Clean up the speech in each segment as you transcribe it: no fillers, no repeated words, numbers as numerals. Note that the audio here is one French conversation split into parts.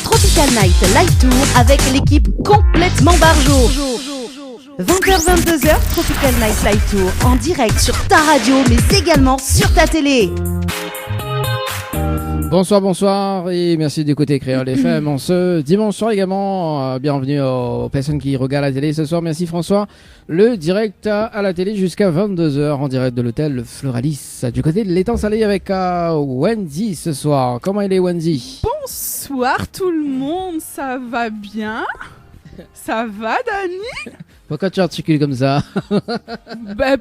Tropical Night Live Tour avec l'équipe complètement barjo. 20h-22h, Tropical Night Live Tour en direct sur ta radio mais également sur ta télé. Bonsoir et merci d'écouter Créole FM en ce dimanche soir également. Bienvenue aux personnes qui regardent la télé ce soir. Merci François. Le direct à la télé jusqu'à 22h en direct de l'hôtel Floralis du côté de l'étang salé avec Wendy ce soir. Comment il est Wendy? Bonsoir tout le monde, ça va bien? Ça va Dani? Pourquoi tu articules comme ça?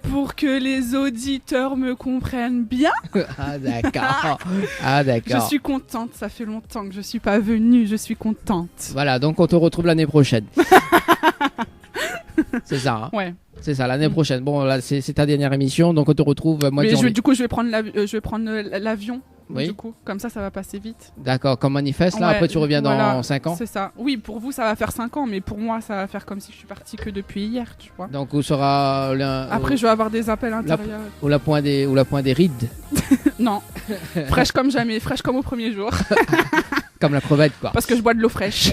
Pour que les auditeurs me comprennent bien. Ah d'accord. Ah d'accord. Je suis contente, ça fait longtemps que je suis pas venue, je suis contente. Voilà, donc on te retrouve l'année prochaine. C'est ça, hein? Ouais. C'est ça, l'année prochaine. Bon, là, c'est ta dernière émission, donc on te retrouve mois de janvier. Du coup, je vais prendre l'avion. Oui. Du coup, comme ça va passer vite. D'accord, comme manifeste, là, après tu reviens dans 5 ans. C'est ça. Oui, pour vous, ça va faire 5 ans, mais pour moi, ça va faire comme si je suis partie que depuis hier, tu vois. Donc, où sera après, je vais avoir des appels intérieurs. Ou la pointe des rides. Non, fraîche comme jamais, fraîche comme au premier jour. Comme la crevette, quoi. Parce que je bois de l'eau fraîche.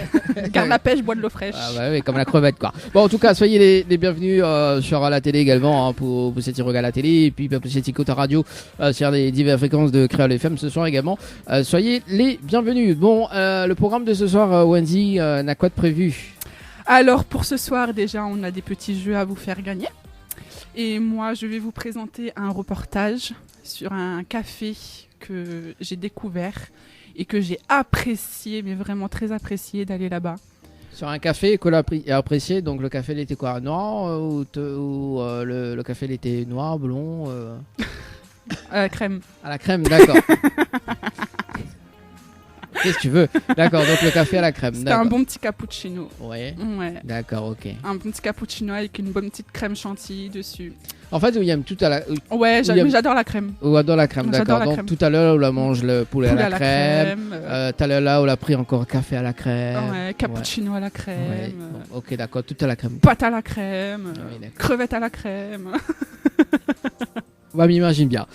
Garde la pêche, je bois de l'eau fraîche. Ah bah oui, comme la crevette, quoi. Bon, en tout cas, soyez les bienvenus sur la télé également, hein, pour cette regarder à la télé, et puis pour cette écoute à radio sur les diverses fréquences de Créole FM ce soir également. Soyez les bienvenus. Bon, le programme de ce soir, Wendy, n'a quoi de prévu? Alors, pour ce soir, déjà, on a des petits jeux à vous faire gagner. Et moi, je vais vous présenter un reportage sur un café que j'ai découvert et que j'ai apprécié, mais vraiment très apprécié d'aller là-bas. Sur un café que l'on a apprécié, donc le café il était quoi, noir ou le café il était noir, blond À la crème. À la crème, d'accord. Qu'est-ce que tu veux? D'accord, donc le café à la crème. C'était un bon petit cappuccino. Ouais. D'accord, ok. Un bon petit cappuccino avec une bonne petite crème chantilly dessus. En fait, William, tout à la. Ouais, j'adore la crème. Ou adore la crème, d'accord. Donc crème. tout à l'heure, on mange le poulet à la crème. Tout à l'heure, là, on a pris encore café à la crème. Ouais, cappuccino à la crème. Ouais. Bon, ok, d'accord, tout à la crème. Pâte à la crème. Oui, crevette à la crème. Ouais, m'imagine bien.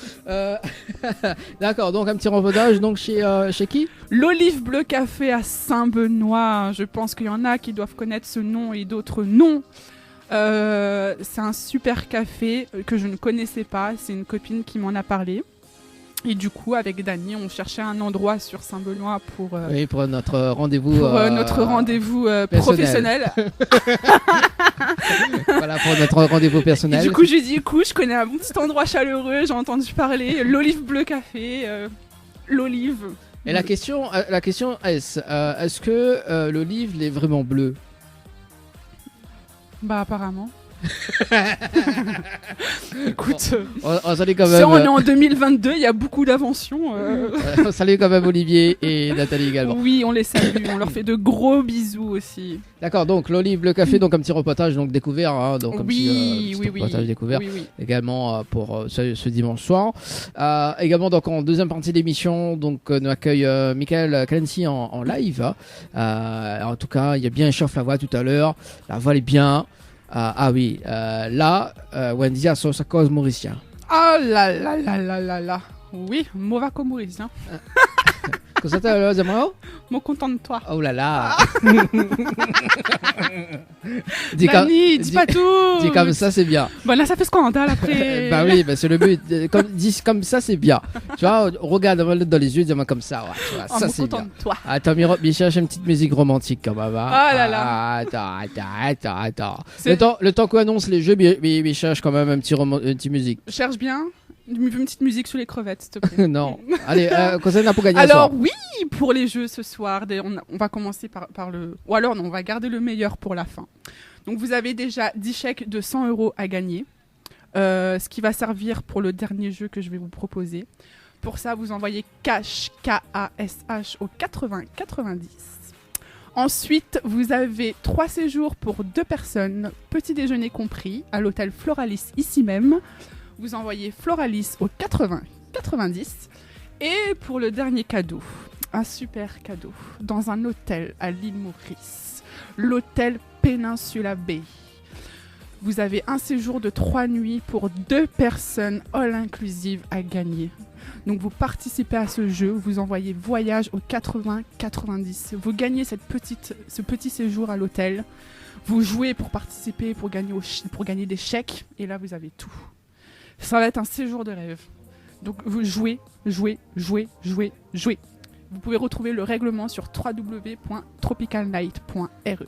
D'accord, donc un petit reportage donc chez qui? L'Olive Bleu Café à Saint-Benoît. Je pense qu'il y en a qui doivent connaître ce nom et d'autres non. C'est un super café que je ne connaissais pas. C'est une copine qui m'en a parlé. Et du coup, avec Dani, on cherchait un endroit sur Saint-Benoît pour notre rendez-vous. Notre rendez-vous professionnel. Voilà, pour notre rendez-vous personnel. Et du coup, j'ai dit, écoute, je connais un bon petit endroit chaleureux, j'ai entendu parler, l'Olive Bleu Café, l'olive. Et la question est-ce que l'olive est vraiment bleue? Bah, apparemment. Écoute, on salue quand même. Si on est en 2022, il y a beaucoup d'inventions. On salue quand même Olivier et Nathalie également. Oui, on les salue, on leur fait de gros bisous aussi. D'accord, donc l'Olive, le café, donc un petit reportage donc découvert, hein, donc un petit reportage découvert également pour ce dimanche soir. Également donc en deuxième partie d'émission, donc nous accueille Michael Clancy en live. En tout cas, il y a bien chauffe la voix tout à l'heure, la voix est bien. Oui, là, Wendy a sa cause mauricien. Oh là là là là là là. Oui, mauvais comme mauricien. Qu'est-ce que t'as là, Zemro? Mon content de toi. Oh là là. Dis pas tout. Dis comme ça, c'est bien. Bah là, ça fait scandale après. Bah oui, c'est le but. Dis comme ça, c'est bien. Tu vois, regarde dans les yeux, dis-moi comme ça. Ouais, tu vois, ça, c'est bien. De toi. Attends, il cherche une petite musique romantique quand même. Hein. Oh là là. Attends. Le temps qu'on annonce les jeux, il cherche quand même une petite musique. Cherche bien. Une petite musique sous les crevettes, s'il te plaît. Non. Allez, quoi ça n'a pour gagner? Alors oui, pour les jeux ce soir, on va commencer par le... Ou alors non, on va garder le meilleur pour la fin. Donc vous avez déjà 10 chèques de 100 € à gagner. Ce qui va servir pour le dernier jeu que je vais vous proposer. Pour ça, vous envoyez cash, K-A-S-H au 80-90. Ensuite, vous avez 3 séjours pour 2 personnes, petit déjeuner compris, à l'hôtel Floralis ici même. Vous envoyez Floralis au 80-90. Et pour le dernier cadeau, un super cadeau, dans un hôtel à l'île Maurice, l'hôtel Peninsula Bay. Vous avez un séjour de 3 nuits pour 2 personnes all inclusive à gagner. Donc vous participez à ce jeu, vous envoyez voyage au 80-90. Vous gagnez ce petit séjour à l'hôtel. Vous jouez pour participer, pour gagner des chèques. Et là, vous avez tout. Ça va être un séjour de rêve. Donc vous jouez. Vous pouvez retrouver le règlement sur www.tropicalnight.re.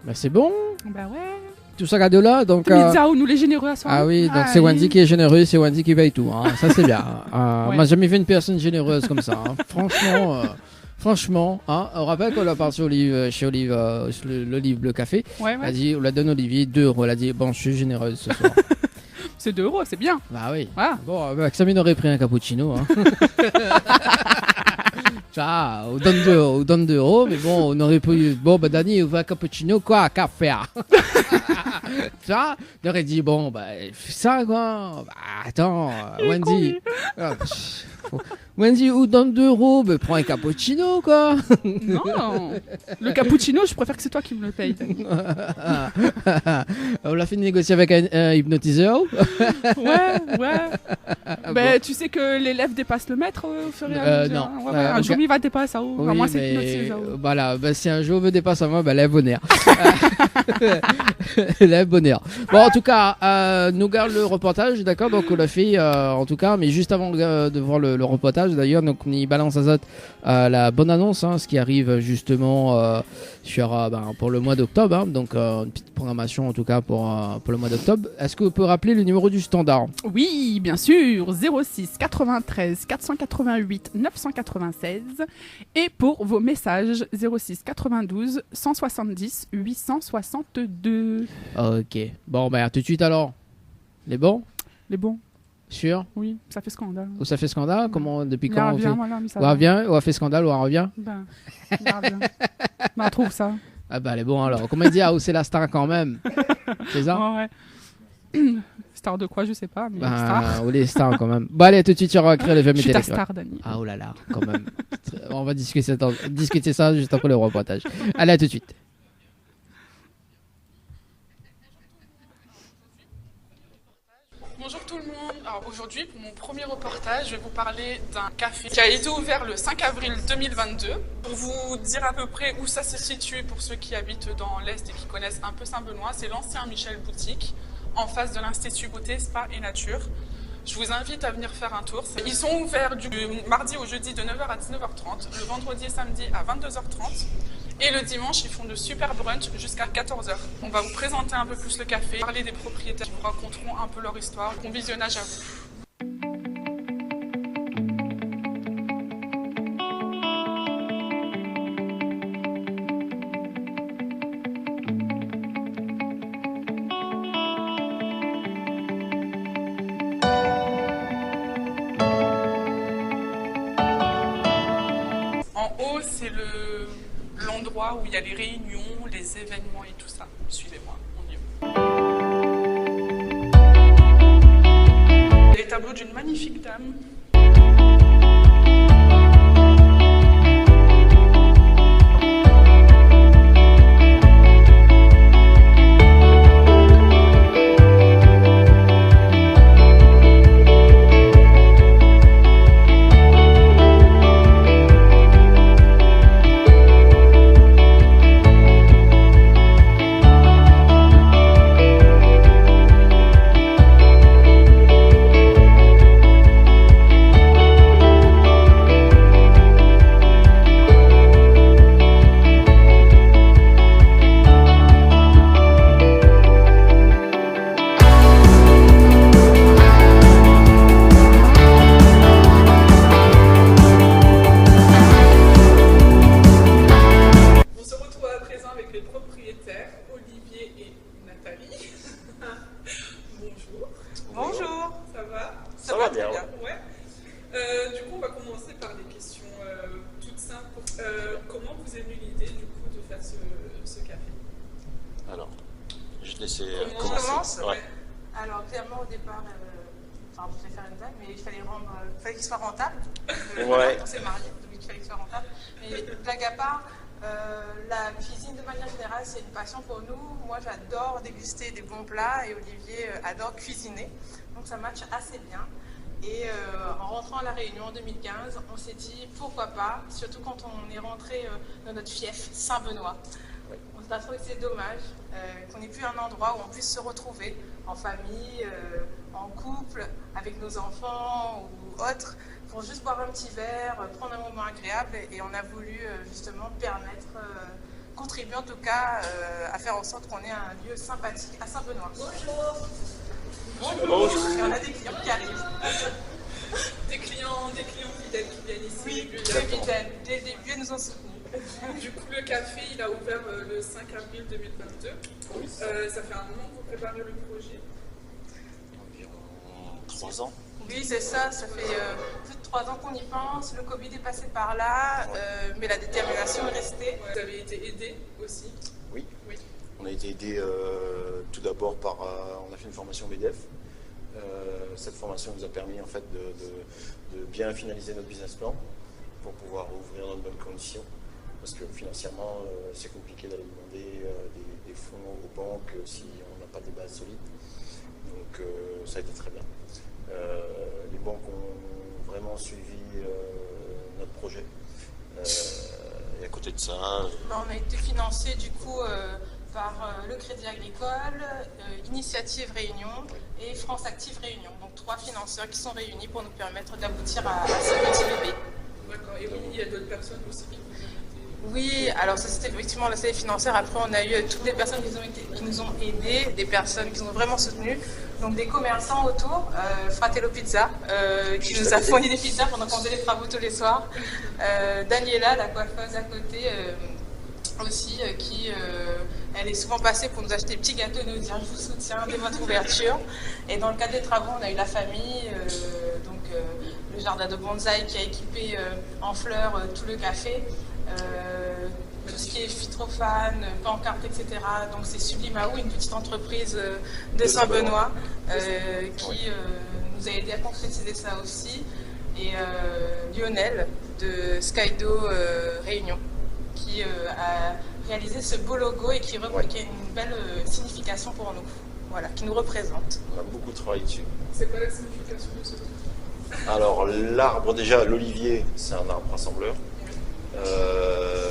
Bah c'est bon. Bah ouais. Tout ça cadeau là, donc. Nous les généreux à soi. Ah oui, donc c'est Wendy qui est généreux, c'est Wendy qui paye tout. Hein. Ça c'est bien. On m'a jamais vu une personne généreuse comme ça. Hein. Franchement, hein, on rappelle qu'on a parti chez Olive, le livre Le Café. Ouais. Elle a dit, on l'a donné Olivier 2 €. Elle a dit, bon, je suis généreuse ce soir. C'est 2 €, c'est bien. Bah oui. Voilà. Bon, Xamine aurait pris un cappuccino. Hein. Ça, on donne 2 €, mais bon, on aurait pu. Bon, bah Dani, on veut un cappuccino, quoi, café. Ça, on aurait dit, bon, bah, fais ça, quoi. Bah, attends, Wendy. Wendy, ou donne 2 €, mais prends un cappuccino, quoi. Non, le cappuccino, je préfère que c'est toi qui me le payes. On l'a fait négocier avec un hypnotiseur. Ouais. Ben, tu sais que l'élève dépasse le maître au fur et à mesure. Non. Un jour, il va dépasser. Oui, moi, c'est hypnotiseur. Voilà, si un jour veut dépasser moi, lève bonheur. Lève bonheur. Bon, en tout cas, nous garde le reportage, d'accord. Donc, on l'a fait, en tout cas, mais juste avant de voir le reportage, d'ailleurs, donc on y balance la bonne annonce, hein, ce qui arrive justement pour le mois d'octobre. Hein, donc, une petite programmation, en tout cas, pour le mois d'octobre. Est-ce que vous pouvez rappeler le numéro du standard? Oui, bien sûr, 06 93 488 996. Et pour vos messages, 06 92 170 862. Ok. Bon, à tout de suite alors. Les bons? Les bons. Sûr? Oui, ça fait scandale. Ou ça fait scandale? Comment, depuis quand on fait? Ça revient, ou on fait scandale, ou on revient? On revient. On trouve ça. Ah bah, elle est bon alors. Comment dire, c'est la star quand même? C'est ça? Ouais. Star de quoi, je sais pas, mais star. Ou les stars quand même. Bon, allez, tout de suite, tu vas créer les familles télé. Je suis ta star, Dani. Ah, oh là là, quand même. On va discuter ça juste après le reportage. Allez, à tout de suite. Bonjour tout le monde. Alors aujourd'hui, pour mon premier reportage, je vais vous parler d'un café qui a été ouvert le 5 avril 2022. Pour vous dire à peu près où ça se situe pour ceux qui habitent dans l'Est et qui connaissent un peu Saint-Benoît, c'est l'ancien Michel Boutique, en face de l'Institut Beauté, Spa et Nature. Je vous invite à venir faire un tour. Ils sont ouverts du mardi au jeudi de 9h à 19h30, le vendredi et samedi à 22h30. Et le dimanche, ils font de super brunch jusqu'à 14h. On va vous présenter un peu plus le café, parler des propriétaires, vous raconterons un peu leur histoire. Bon visionnage à vous. En haut, c'est l'endroit où il y a les réunions, les événements et tout ça. Suivez-moi, on y va. Les tableaux d'une magnifique dame. C'est marié, donc il fallait que ce soit rentable. Mais blague à part, La cuisine de manière générale, c'est une passion pour nous. Moi, j'adore déguster des bons plats et Olivier adore cuisiner. Donc ça match assez bien. Et en rentrant à La Réunion en 2015, on s'est dit pourquoi pas, surtout quand on est rentré dans notre fief Saint-Benoît. On s'est trouvé que c'est dommage qu'on n'ait plus un endroit où on puisse se retrouver en famille, en couple, avec nos enfants ou autres, pour juste boire un petit verre, prendre un moment agréable. Et on a voulu justement permettre, contribuer en tout cas à faire en sorte qu'on ait un lieu sympathique à Saint-Benoît. Bonjour. Bonjour. Et on a des clients qui arrivent. Des clients fidèles qui viennent ici. Oui, très fidèles. Dès le début, ils nous ont soutenus. Du coup, le café, il a ouvert le 5 avril 2022. Oui. Ça fait un moment que vous préparez le projet. Environ 3 ans. Oui, c'est ça. Ça fait plus de 3 ans qu'on y pense. Le Covid est passé par là, mais la détermination est restée. Vous avez été aidé aussi. Oui. On a été aidé tout d'abord par... on a fait une formation BDF. Cette formation nous a permis en fait de bien finaliser notre business plan pour pouvoir ouvrir dans de bonnes conditions. Parce que financièrement, c'est compliqué d'aller demander des fonds aux banques si on n'a pas des bases solides. Donc ça a été très bien. Les banques ont vraiment suivi notre projet. Et à côté de ça... On a été financé du coup par le Crédit Agricole, Initiative Réunion et France Active Réunion. Donc 3 financeurs qui sont réunis pour nous permettre d'aboutir à ce petit bébé. D'accord. Et oui, il y a d'autres personnes aussi qui vous ont aidé. Oui, alors ça c'était effectivement la série financière. Après on a eu toutes les personnes qui nous ont aidés, des personnes qui nous ont vraiment soutenus. Donc des commerçants autour, Fratello Pizza, qui nous a fourni des pizzas pendant qu'on faisait les travaux tous les soirs. Daniela, la coiffeuse à côté, aussi, qui elle est souvent passée pour nous acheter des petits gâteaux et nous dire je vous soutiens dès votre ouverture. Et dans le cadre des travaux, on a eu la famille, le jardin de bonsaï qui a équipé en fleurs tout le café. Tout ce qui est phytophane, pancarte, etc. Donc c'est Sublimaou, une petite entreprise de Saint-Benoît qui nous a aidé à concrétiser ça aussi. Et Lionel de Skydo Réunion qui a réalisé ce beau logo et qui a une belle signification pour nous, voilà, qui nous représente. On a beaucoup travaillé dessus. C'est quoi la signification de ce logo? Alors l'arbre déjà, l'olivier, c'est un arbre rassembleur.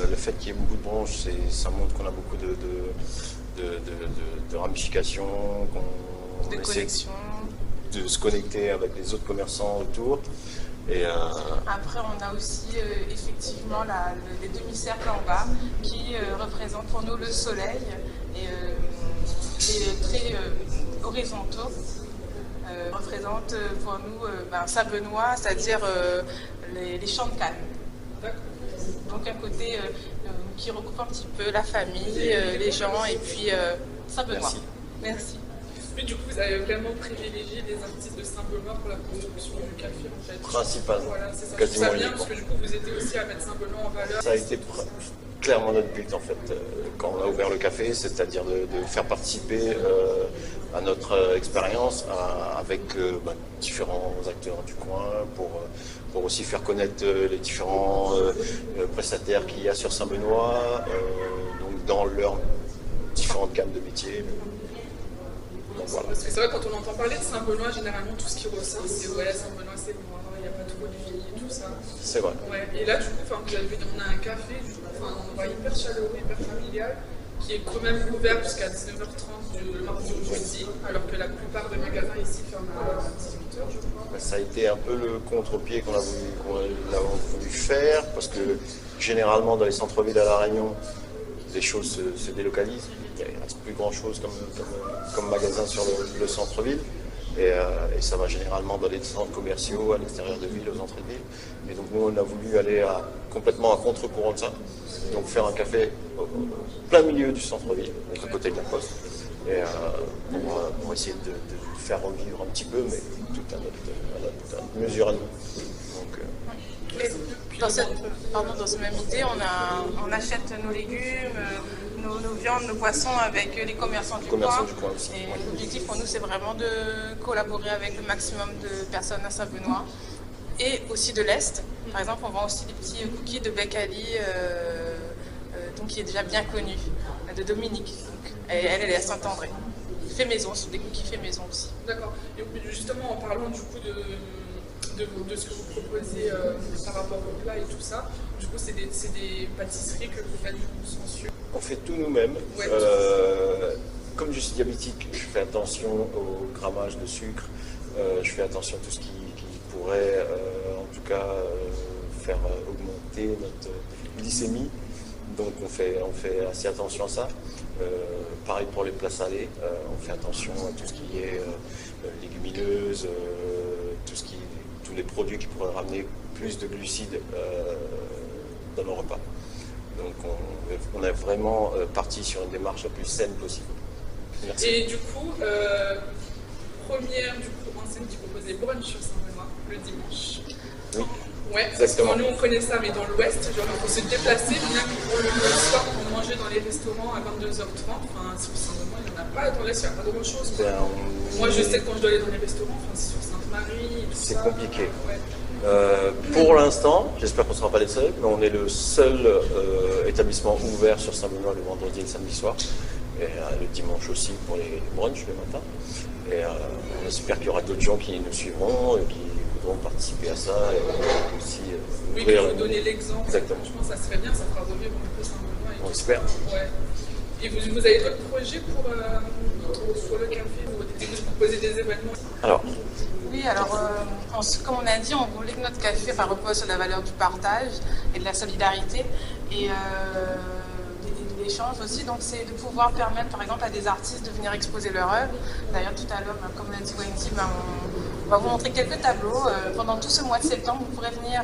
Le fait qu'il y ait beaucoup de branches, ça montre qu'on a beaucoup de ramifications, qu'on essaie de se connecter avec les autres commerçants autour. Et Après, on a aussi effectivement les demi-cercles en bas qui représentent pour nous le soleil et les traits horizontaux représentent pour nous Saint-Benoît, c'est-à-dire les champs de canne. Donc un côté qui recoupe un petit peu la famille, les gens et puis Saint-Benoît. Merci. Mais du coup, vous avez vraiment privilégié les artistes de Saint-Benoît pour la production du café en fait. Principalement. Voilà, c'est ça. Quasiment bien parce que du coup, vous aidez aussi à mettre Saint-Benoît en valeur. Ça a été clairement notre but en fait, quand on a ouvert le café, c'est-à-dire de faire participer à notre expérience avec différents acteurs du coin pour aussi faire connaître les différents prestataires qu'il y a sur Saint-Benoît, donc dans leurs différentes gammes de métiers. Donc, voilà. Parce que c'est vrai, quand on entend parler de Saint-Benoît, généralement tout ce qui ressort, c'est Saint-Benoît c'est noir, il n'y a pas trop de vie et tout ça. C'est vrai. Ouais. Et là, du coup, vous avez vu, on a un café, un endroit hyper chaleureux, hyper familial, qui est quand même ouvert jusqu'à 19h30 le mardi au jeudi, alors que la plupart des magasins ici ferment à 18h, je crois. Ça a été un peu le contre-pied qu'on a voulu faire, parce que généralement dans les centres-villes à La Réunion, les choses se délocalisent. Il ne reste plus grand-chose comme magasin sur le centre-ville. Et ça va généralement dans les centres commerciaux, à l'extérieur de ville, aux entrées de ville. Et donc nous, on a voulu aller complètement à contre-courant de ça. Donc faire un café au plein milieu du centre-ville, donc à côté de la poste. Et pour essayer de faire revivre un petit peu, mais tout à notre mesure à nous. Donc, dans cette même idée, on achète nos légumes, nos viandes, nos poissons avec les commerçants du coin. Aussi. Et l'objectif pour nous, c'est vraiment de collaborer avec le maximum de personnes à Saint-Benoît et aussi de l'Est. Par exemple, on vend aussi des petits cookies de Bec Ali donc qui est déjà bien connue, de Dominique. Donc, elle est à Saint-André. Fait maison, ce sont des cookies fait maison aussi. D'accord. Et justement, en parlant du coup de ce que vous proposez par rapport au plat et tout ça, du coup, c'est des pâtisseries que vous faites sans sucre. On fait tout nous-mêmes. Ouais. Comme je suis diabétique, je fais attention au grammage de sucre. Je fais attention à tout ce qui pourrait, en tout cas, faire augmenter notre glycémie. Donc on fait assez attention à ça. Pareil pour les plats salés, on fait attention à tout ce qui est légumineuses, tous les produits qui pourraient ramener plus de glucides dans nos repas. Donc on est vraiment parti sur une démarche la plus saine possible. Merci. Et du coup, première enseigne qui propose des brunchs sur Saint-Benoît le dimanche. Oui. Ouais, parce que nous on connaît ça, mais dans l'ouest, genre il faut se déplacer, bien que le soir pour manger dans les restaurants à 22h30, enfin sur Saint-Benoît il n'y en a pas dans l'est, il n'y a pas grand chose. Moi je sais quand je dois aller dans les restaurants, enfin c'est sur Sainte-Marie, tout ça. C'est compliqué. Ouais. Pour l'instant, j'espère qu'on ne sera pas les seuls, mais on est le seul établissement ouvert sur Saint-Benoît le vendredi et le samedi soir, et le dimanche aussi pour les brunchs le matin. Et on espère qu'il y aura d'autres gens qui nous suivront et qui voudront participer à ça et aussi oui, que vous donnez l'exemple. Exactement. Je pense que ça serait bien, ça fera revivre un peu Saint-Benoît. On espère. Ouais. Et vous avez d'autres projets pour le café? Vous proposez des événements? Alors. Oui, alors, comme on a dit, on voulait que notre café repose sur la valeur du partage et de la solidarité et de l'échange aussi. Donc, c'est de pouvoir permettre, par exemple, à des artistes de venir exposer leur œuvre. D'ailleurs, tout à l'heure, comme l'a dit Wendy, on va vous montrer quelques tableaux. Pendant tout ce mois de septembre, vous pourrez venir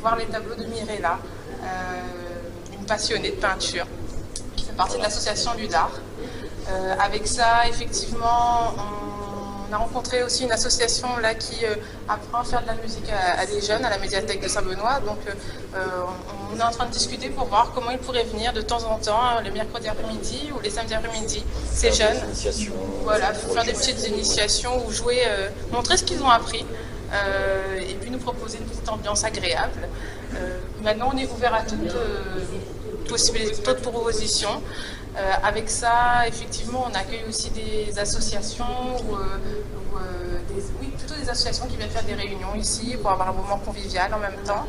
voir les tableaux de Mirella, une passionnée de peinture, qui fait partie de l'association Ludar. Avec ça, effectivement, on a rencontré aussi une association là qui apprend à faire de la musique à des jeunes à la médiathèque de Saint-Benoît. Donc on est en train de discuter pour voir comment ils pourraient venir de temps en temps, le mercredi après-midi ou les samedis après-midi. Ces jeunes, voilà, faire des petites initiations ou jouer, montrer ce qu'ils ont appris et puis nous proposer une petite ambiance agréable. Maintenant on est ouvert à toute proposition. Avec ça, effectivement, on accueille aussi des associations plutôt des associations qui viennent faire des réunions ici pour avoir un moment convivial en même temps.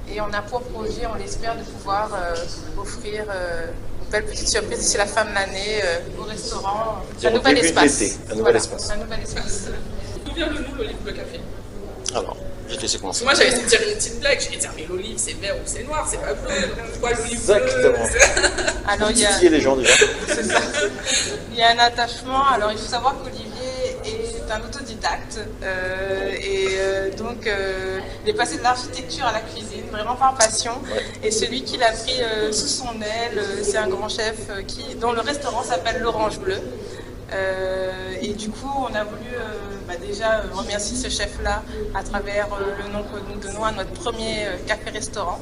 Et on a pour projet, on l'espère, de pouvoir offrir une belle petite surprise d'ici la fin de l'année au restaurant. Un nouvel espace. Un nouvel espace. D'où vient le nom l'Olive Bleu Café? Alors, je vais te laisser commencer. Moi, j'avais essayé de dire une petite blague. Je vais dire, mais l'olive, c'est vert ou c'est noir, c'est pas bleu. Pourquoi l'olive bleue? Exactement. Alors, il y a les gens déjà. C'est ça. Il y a un attachement. Alors, il faut savoir qu'Olivier est un autodidacte. Donc, il est passé de l'architecture à la cuisine, vraiment par passion. Ouais. Et celui qui l'a pris sous son aile, c'est un grand chef dont le restaurant s'appelle l'Orange Bleu. Et du coup, on a voulu déjà remercier ce chef-là à travers le nom que nous donnons à notre premier café-restaurant.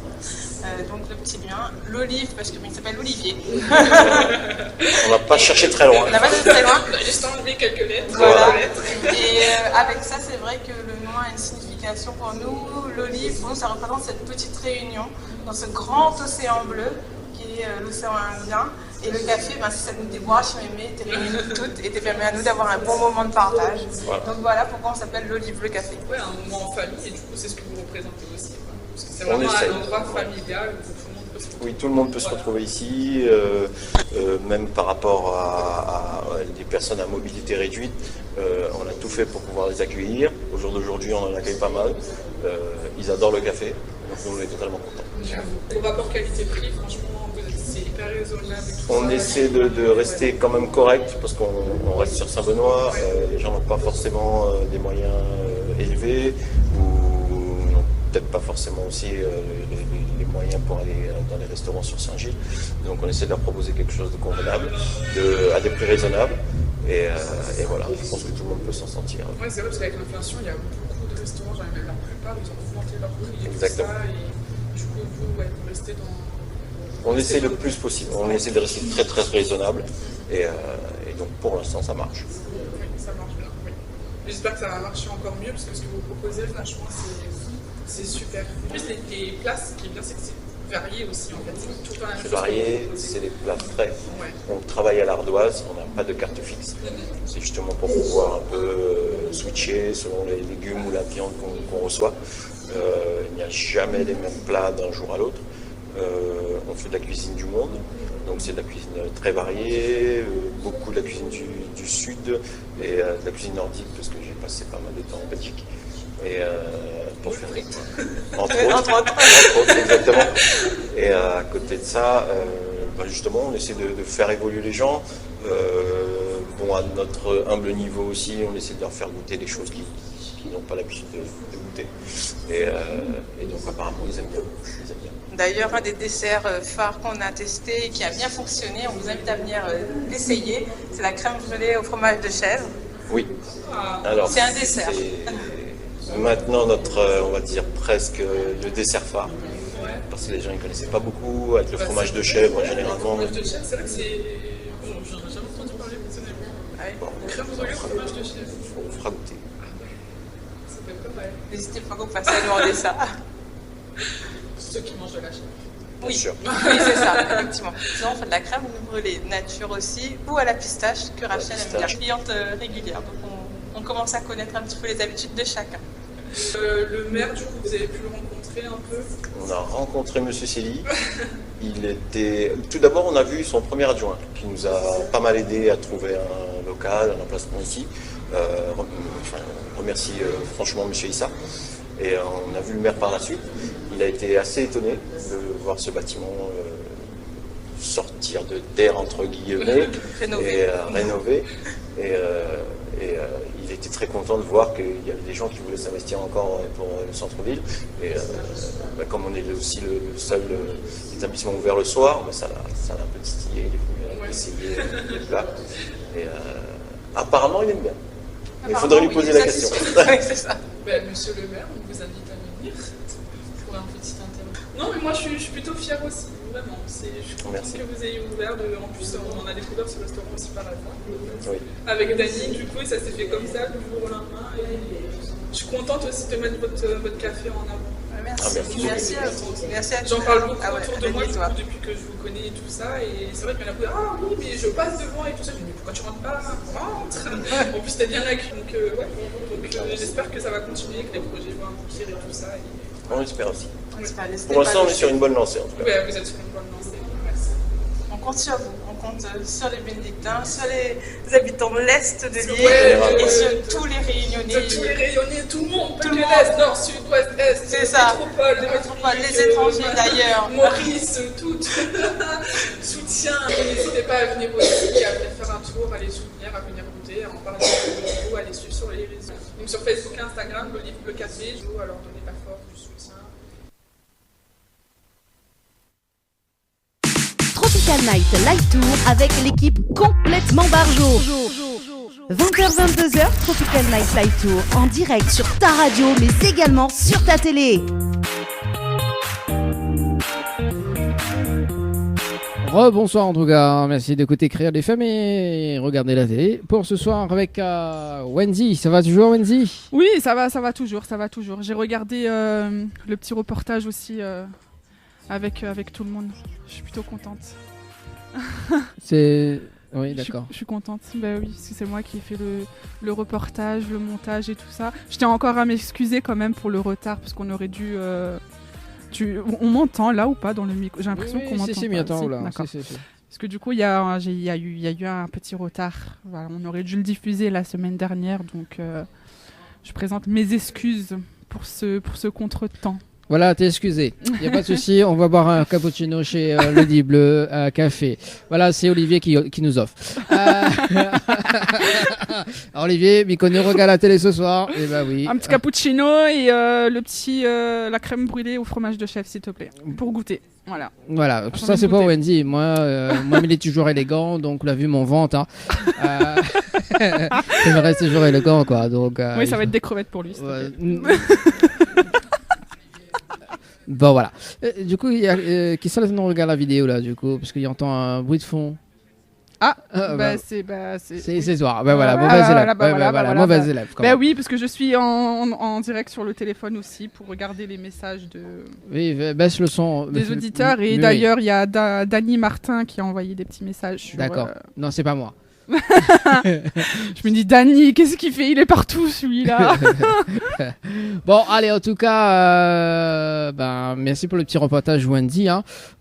Donc le petit bien, l'olive, parce qu'il s'appelle Olivier. On n'a pas cherché très loin. On n'a pas cherché très loin. On a juste enlevé quelques lettres. Voilà. Et avec ça, c'est vrai que le nom a une signification pour nous. L'olive, pour nous, ça représente cette petite réunion dans ce grand océan bleu qui est l'océan Indien. Et le café, c'est ça nous déboîte, t'es réunis nous toutes et t'es permis à nous d'avoir un bon moment de partage. Voilà. Donc voilà pourquoi on s'appelle l'Olive Bleu Café. Oui, un moment en famille et du coup c'est ce que vous représentez aussi. Parce que c'est vraiment un endroit familial où tout le monde peut se retrouver. Oui, tout le monde peut se retrouver ici, même par rapport à des personnes à mobilité réduite. On a tout fait pour pouvoir les accueillir. Au jour d'aujourd'hui, on en accueille pas mal. Ils adorent le café, donc on est totalement contents. Au rapport qualité-prix, franchement, c'est hyper raisonnable. On essaie de rester quand même correct parce qu'on reste sur Saint-Benoît. Les gens n'ont pas forcément des moyens élevés ou n'ont peut-être pas forcément aussi les moyens pour aller dans les restaurants sur Saint-Gilles. Donc on essaie de leur proposer quelque chose de convenable, à des prix raisonnables. Et voilà, je pense que tout le monde peut s'en sortir. Oui, c'est vrai parce qu'avec l'inflation, il y a beaucoup de restaurants, la plupart, ils ont augmenté leur prix. Exactement. Et du coup, vous restez dans... On essaie le plus possible, on essaie de rester très très raisonnable et donc pour l'instant ça marche. Oui, ça marche bien. Oui. J'espère que ça va marcher encore mieux parce que ce que vous proposez, franchement, c'est super. En plus, les places, ce qui est bien, c'est que c'est varié aussi en fait. C'est tout le temps la même C'est chose. varié, c'est des plats frais. Ouais. On travaille à l'ardoise, on n'a pas de carte fixe. C'est justement pour pouvoir un peu switcher selon les légumes ou la viande qu'on reçoit. Il n'y a jamais les mêmes plats d'un jour à l'autre. On fait de la cuisine du monde, donc c'est de la cuisine très variée, beaucoup de la cuisine du sud et de la cuisine nordique parce que j'ai passé pas mal de temps en Belgique. Et pour faire entre autres, exactement. Et à côté de ça, justement, on essaie de faire évoluer les gens. À notre humble niveau aussi, on essaie de leur faire goûter des choses qui n'ont pas l'habitude de goûter. Et donc apparemment, ils aiment bien. D'ailleurs, un des desserts phares qu'on a testé et qui a bien fonctionné, on vous invite à venir l'essayer, c'est la crème brûlée au fromage de chèvre. Oui. Alors, c'est un dessert. Maintenant, on va dire presque le dessert phare. Parce que les gens ne connaissaient pas beaucoup, avec le fromage de chèvre généralement. Le fromage de chèvre, c'est vrai que c'est. Bon, j'en ai jamais entendu parler personnellement. Bon, crème brûlée au fromage de chèvre. On fera goûter. Ça peut être pas mal. N'hésitez pas qu'on fasse à demander ça. Ceux qui mangent de la chèvre. Oui, oui, c'est ça, effectivement. Sinon, on fait de la crème brûlée nature aussi, ou à la pistache, que Rachel aime bien, cliente régulière. Donc, on commence à connaître un petit peu les habitudes de chacun. Le maire, du coup, vous avez pu le rencontrer un peu? On a rencontré M. Célie. Tout d'abord, on a vu son premier adjoint, qui nous a pas mal aidé à trouver un local, un emplacement ici. On remercie franchement M. Issa. Et on a vu le maire par la suite. Il a été assez étonné de voir ce bâtiment sortir de terre, entre guillemets, et rénové. Et il était très content de voir qu'il y avait des gens qui voulaient s'investir encore pour le centre-ville. Et comme on est aussi le seul établissement ouvert le soir, ça l'a un peu titillé. Il a essayé les plats. Et apparemment, il aime bien. Il faudrait lui poser la question. Oui, c'est ça. Monsieur le maire, on vous invite à venir pour un petit interview. Non, mais moi je suis plutôt fière aussi, vraiment. Je suis contente que vous ayez ouvert. En plus, on a découvert ce restaurant aussi par hasard. Oui. Avec Dany, du coup, ça s'est fait comme ça, du jour au lendemain. Et je suis contente aussi de mettre votre café en avant. Merci à vous. J'en parle beaucoup autour de moi depuis que je vous connais et tout ça. Et c'est vrai qu'il y en a beaucoup. Ah oui, mais je passe devant et tout ça. Je me dis, mais pourquoi tu rentres pas? Rentre. En plus, t'es bien accueilli. Donc, j'espère que ça va continuer, que les projets vont aboutir et tout ça. On espère aussi. Pour l'instant, on est sur une bonne lancée en tout cas. Oui, vous êtes sur une bonne lancée. Merci. On compte sur vous, on compte sur les Bénédictins, sur les habitants de l'Est de l'île et sur tous les Réunionnais. Sur tous les Réunionnais, tout le monde, tout le l'Est, Nord, Sud, Ouest, Est, c'est ça. Métropole, les étrangers d'ailleurs. Maurice, tout. Soutien, n'hésitez pas à venir aussi, à venir faire un tour, à les soutenir, à venir goûter, à en parler avec vous, à les suivre sur les réseaux. Donc sur Facebook et Instagram, le livre, le café, je vous à leur donner la force, du soutien. Tropical Night Live Tour avec l'équipe complètement barjo. 20h-22h, Tropical Night Live Tour en direct sur ta radio mais également sur ta télé. Rebonsoir en tout cas, merci d'écouter Créer les femmes et regarder la télé. Pour ce soir avec Wendy, ça va toujours Wendy? Oui, ça va toujours. J'ai regardé le petit reportage aussi avec tout le monde. Je suis plutôt contente. Oui, d'accord. Je suis contente. Ben oui, parce que c'est moi qui ai fait le reportage, le montage et tout ça. Je tiens encore à m'excuser quand même pour le retard parce qu'on aurait dû... On m'entend là ou pas dans le micro? J'ai l'impression qu'on m'entend. Si, m'entend là. D'accord. Parce que du coup, il y a eu un petit retard. Voilà, on aurait dû le diffuser la semaine dernière, donc je présente mes excuses pour ce contretemps. Voilà, t'es excusé. Il n'y a pas de souci. On va boire un cappuccino chez Lady Bleu Café. Voilà, c'est Olivier qui nous offre. Alors, Olivier, Mykonos regarde la télé ce soir. Et bah oui. Un petit cappuccino et la crème brûlée au fromage de chef, s'il te plaît, pour goûter. Voilà. Ça c'est pas Wendy. Moi, il est toujours élégant, donc l'a vu mon ventre. Hein. Il me reste toujours élégant, quoi. Donc. Oui, ça va être des crevettes pour lui. Bon voilà. Du coup, qui ça nous regarde la vidéo là, du coup, parce qu'il entend un bruit de fond. c'est toi. Voilà, mauvaise élève. Oui, parce que je suis en direct sur le téléphone aussi pour regarder les messages baisse le son des auditeurs. Et d'ailleurs, il y a Dany Martin qui a envoyé des petits messages. D'accord. Non, c'est pas moi. Je me dis, Dany, qu'est-ce qu'il fait? Il est partout, celui-là. Bon, allez, en tout cas, merci pour le petit reportage, Wendy.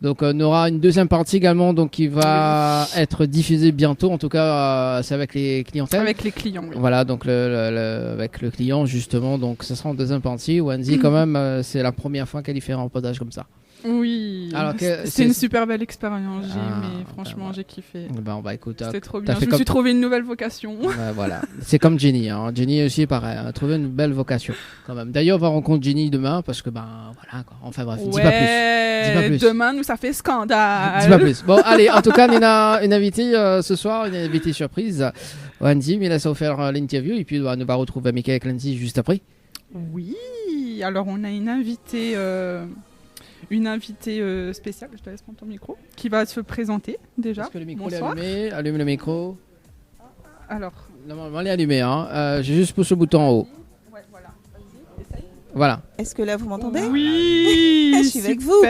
Donc, on aura une deuxième partie également, donc qui va être diffusée bientôt. En tout cas, c'est avec les clientèles. Avec les clients. Oui. Voilà, donc avec le client justement. Donc, ça sera en deuxième partie. Wendy, quand même, c'est la première fois qu'elle y fait un reportage comme ça. Oui, c'est une super belle expérience. J'ai aimé, franchement, j'ai kiffé. On va écouter. C'était trop bien. Je me suis trouvé une nouvelle vocation. Voilà, c'est comme Jenny. Jenny aussi, pareil, a trouvé une belle vocation quand même. D'ailleurs, on va rencontrer Jenny demain parce que voilà quoi. Enfin bref, dis pas plus. Demain, nous ça fait scandale. Dis pas plus. Bon, allez, en tout cas, on a une invitée ce soir, une invitée surprise. Wendy, mais là, ça va faire l'interview et puis nous va retrouver Michael Clancy juste après. Oui, alors on a une invitée. Une invitée spéciale, je te laisse prendre ton micro, qui va se présenter déjà. Est-ce que le micro est allumé? Allume le micro. Alors. Normalement, il est allumé. J'ai juste poussé le bouton en haut. Ouais, voilà. Vas-y, essaye. Voilà. Est-ce que là, vous m'entendez? Oui. Je suis avec vous.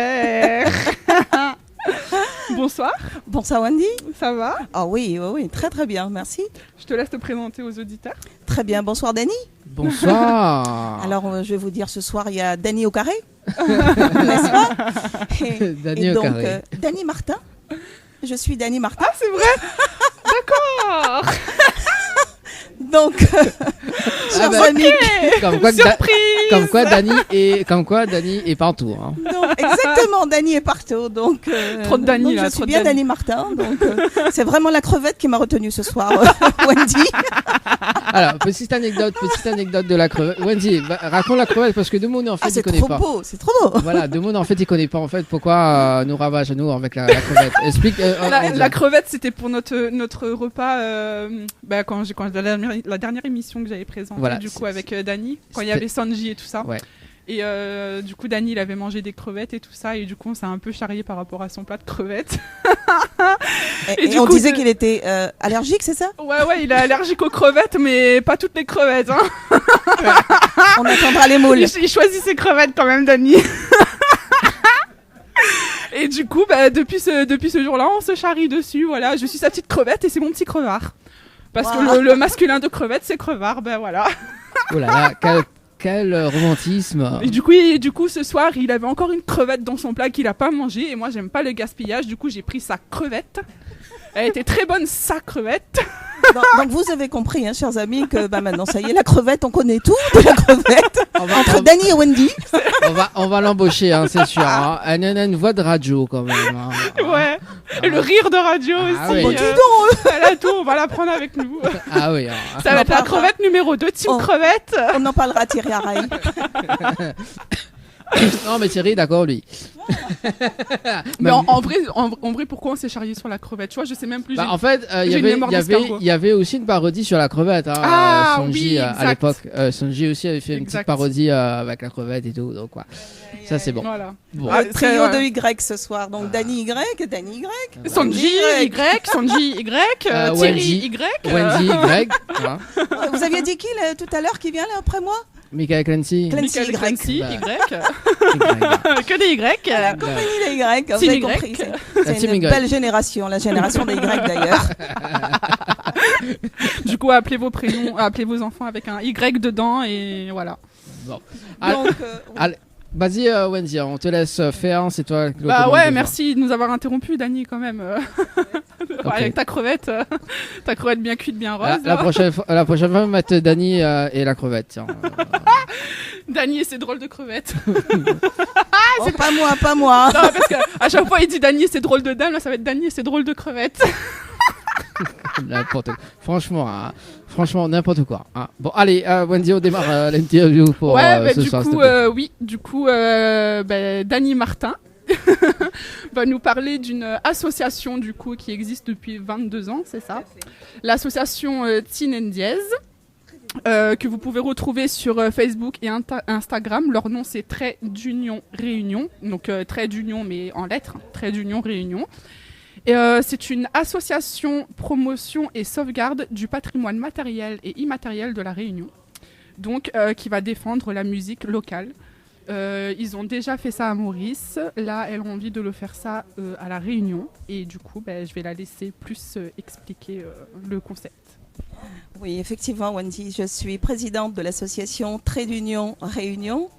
Bonsoir. Bonsoir Wendy. Ça va? Ah oui, très très bien, merci. Je te laisse te présenter aux auditeurs. Très bien, bonsoir Dany. Bonsoir. Alors je vais vous dire, ce soir il y a Dany au carré, n'est-ce pas? Dany au carré. Dany Martin. Je suis Dany Martin. Ah c'est vrai. D'accord. Donc, chers amis, comme quoi Dany est partout. Non, exactement, Dany est partout. Donc, trop de Dany là. Je suis bien Dany Martin. Donc, c'est vraiment la crevette qui m'a retenue ce soir, Wendy. Alors, petite anecdote de la crevette. Wendy, raconte la crevette parce que Demoun en fait il connaît pas. C'est trop beau. Voilà, Demoun en fait il connaît pas en fait pourquoi nous ravage à nous avec la crevette. Explique. La crevette c'était pour notre repas quand la dernière émission que j'avais présentée du coup avec Dany quand il y avait Sanji et tout ça. Ouais. Et du coup Dany il avait mangé des crevettes et tout ça et du coup on s'est un peu charrié par rapport à son plat de crevettes. et on disait qu'il était allergique, c'est ça? Ouais, il est allergique aux crevettes mais pas toutes les crevettes. On attendra les moules. Il choisit ses crevettes quand même, Dany. Et du coup depuis ce jour-là on se charrie dessus. Voilà, je suis sa petite crevette et c'est mon petit crevard. Parce que le masculin de crevette c'est crevard, voilà. Oh là là, quel romantisme. Et du coup, ce soir, il avait encore une crevette dans son plat qu'il a pas mangé. Et moi, j'aime pas le gaspillage. Du coup, j'ai pris sa crevette. Elle était très bonne, sa crevette. Donc vous avez compris, chers amis, que maintenant, ça y est, la crevette, on connaît tout de la crevette. Entre Dany et Wendy. On va l'embaucher, c'est sûr. Elle a une voix de radio quand même. Ouais. Et le rire de radio aussi. Oui. Elle a tout, on va la prendre avec nous. Ah oui. Ça va être la crevette numéro 2, Team Crevette. On en parlera à Thierry Araï. Non mais Thierry, d'accord lui. Mais en vrai, pourquoi on s'est charrié sur la crevette? Tu vois, je sais même plus. En fait, il y avait aussi une parodie sur la crevette. Sanji à l'époque. Sanji aussi avait fait une petite parodie avec la crevette et tout. Donc quoi. Ça c'est bon. Voilà. Bon. Trio de Y ce soir. Donc Dany Y, Dany Y. Sanji Y, Sanji Y, Thierry Y. Wendy Y. Vous aviez dit qui tout à l'heure qui vient là après moi? Michael Clancy. Michael Clancy, Y. Que des Y. La compagnie des Y, vous avez compris. C'est une belle génération, la génération des Y d'ailleurs. Du coup, appelez vos prénoms, appelez vos enfants avec un Y dedans et voilà. Bon. Donc, allez. Vas-y Wendy, on te laisse faire, c'est toi qui merci de nous avoir interrompu Dany quand même. Okay. Avec ta crevette bien cuite, bien rose. La prochaine fois, on va mettre Dany et la crevette. Tiens. Dany et ses drôles de crevettes. C'est pas moi. Non, parce qu'à chaque fois il dit Dany et ses drôles de dames, là ça va être Dany et ses drôles de crevettes. N'importe quoi. Franchement, n'importe quoi. Bon, allez, Wendy, on démarre l'interview pour ce soir. Du coup, Dany Martin va nous parler d'une association du coup qui existe depuis 22 ans, c'est ça? L'association Teen and Diez. Que vous pouvez retrouver sur Facebook et Instagram. Leur nom c'est Trait d'Union Réunion. Donc Trait d'Union mais en lettres, Trait d'Union Réunion. Et c'est une association promotion et sauvegarde du patrimoine matériel et immatériel de la Réunion, donc qui va défendre la musique locale. Ils ont déjà fait ça à Maurice. Là, elles ont envie de le faire ça à la Réunion. Et du coup, je vais la laisser plus expliquer le concept. Oui, effectivement, Wendy, je suis présidente de l'association Trait d'Union Réunion.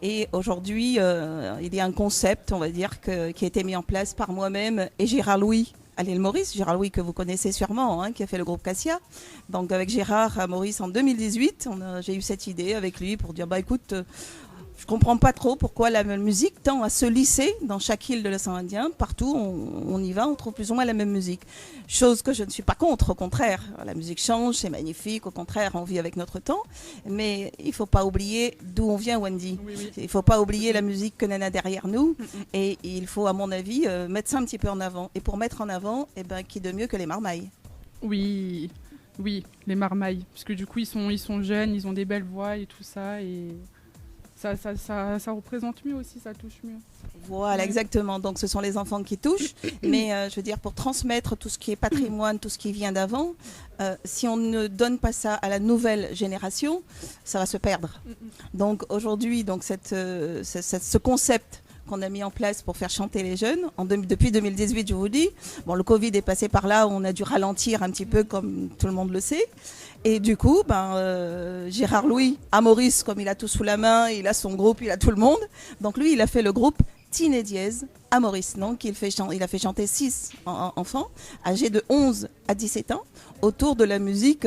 Et aujourd'hui, il y a un concept, on va dire, qui a été mis en place par moi-même et Gérard Louis à l'île Maurice. Gérard Louis que vous connaissez sûrement, qui a fait le groupe Cassia. Donc avec Gérard à Maurice en 2018, j'ai eu cette idée avec lui pour dire, écoute, je comprends pas trop pourquoi la musique tend à se lisser dans chaque île de l'océan Indien. Partout, on y va, on trouve plus ou moins la même musique. Chose que je ne suis pas contre, au contraire. La musique change, c'est magnifique, au contraire, on vit avec notre temps. Mais il ne faut pas oublier d'où on vient, Wendy. Oui. Il ne faut pas oublier la musique que l'on a derrière nous. Et il faut, à mon avis, mettre ça un petit peu en avant. Et pour mettre en avant, qui de mieux que les marmailles. Oui, les marmailles. Parce que du coup, ils sont jeunes, ils ont des belles voix et tout ça. Et... Ça représente mieux aussi, ça touche mieux. Voilà, exactement. Donc, ce sont les enfants qui touchent. Mais je veux dire, pour transmettre tout ce qui est patrimoine, tout ce qui vient d'avant, si on ne donne pas ça à la nouvelle génération, ça va se perdre. Donc, aujourd'hui, ce concept qu'on a mis en place pour faire chanter les jeunes, depuis 2018, je vous dis. Bon, le Covid est passé par là, on a dû ralentir un petit peu, comme tout le monde le sait. Et du coup, Gérard Louis, à Maurice, comme il a tout sous la main, il a son groupe, il a tout le monde. Donc lui, il a fait le groupe Tine Dièse à Maurice. Donc il a fait chanter 6 enfants, âgés de 11 à 17 ans, autour de la musique,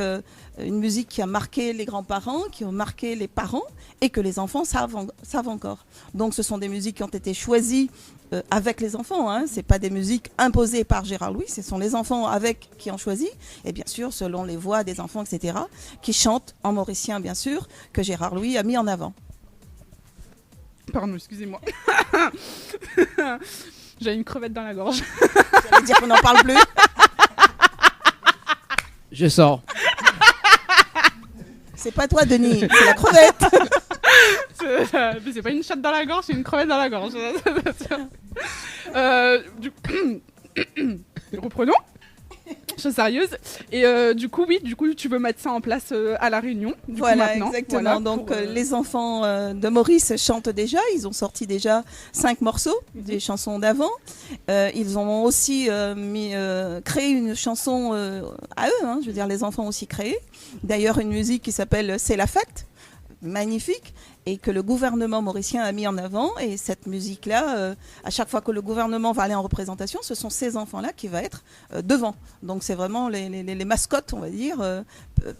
une musique qui a marqué les grands-parents, qui a marqué les parents, et que les enfants savent encore. Donc ce sont des musiques qui ont été choisies avec les enfants, c'est pas des musiques imposées par Gérard Louis, ce sont les enfants qui ont choisi, et bien sûr selon les voix des enfants, etc., qui chantent en mauricien, bien sûr, que Gérard Louis a mis en avant. Pardon, excusez-moi. J'ai une crevette dans la gorge. Ça veut dire qu'on n'en parle plus. Je sors. C'est pas toi, Denis, c'est la crevette. C'est pas une chatte dans la gorge, c'est une crevette dans la gorge. Reprenons. Chose sérieuse. Et du coup, tu veux mettre ça en place à la Réunion. Voilà, exactement. Voilà, donc les enfants de Maurice chantent déjà. Ils ont sorti déjà 5 morceaux, des chansons d'avant. Ils ont aussi créé une chanson à eux. Je veux dire, les enfants ont aussi créé. D'ailleurs, une musique qui s'appelle C'est la fête. Magnifique, et que le gouvernement mauricien a mis en avant. Et cette musique-là, à chaque fois que le gouvernement va aller en représentation, ce sont ces enfants-là qui vont être devant. Donc c'est vraiment les mascottes, on va dire,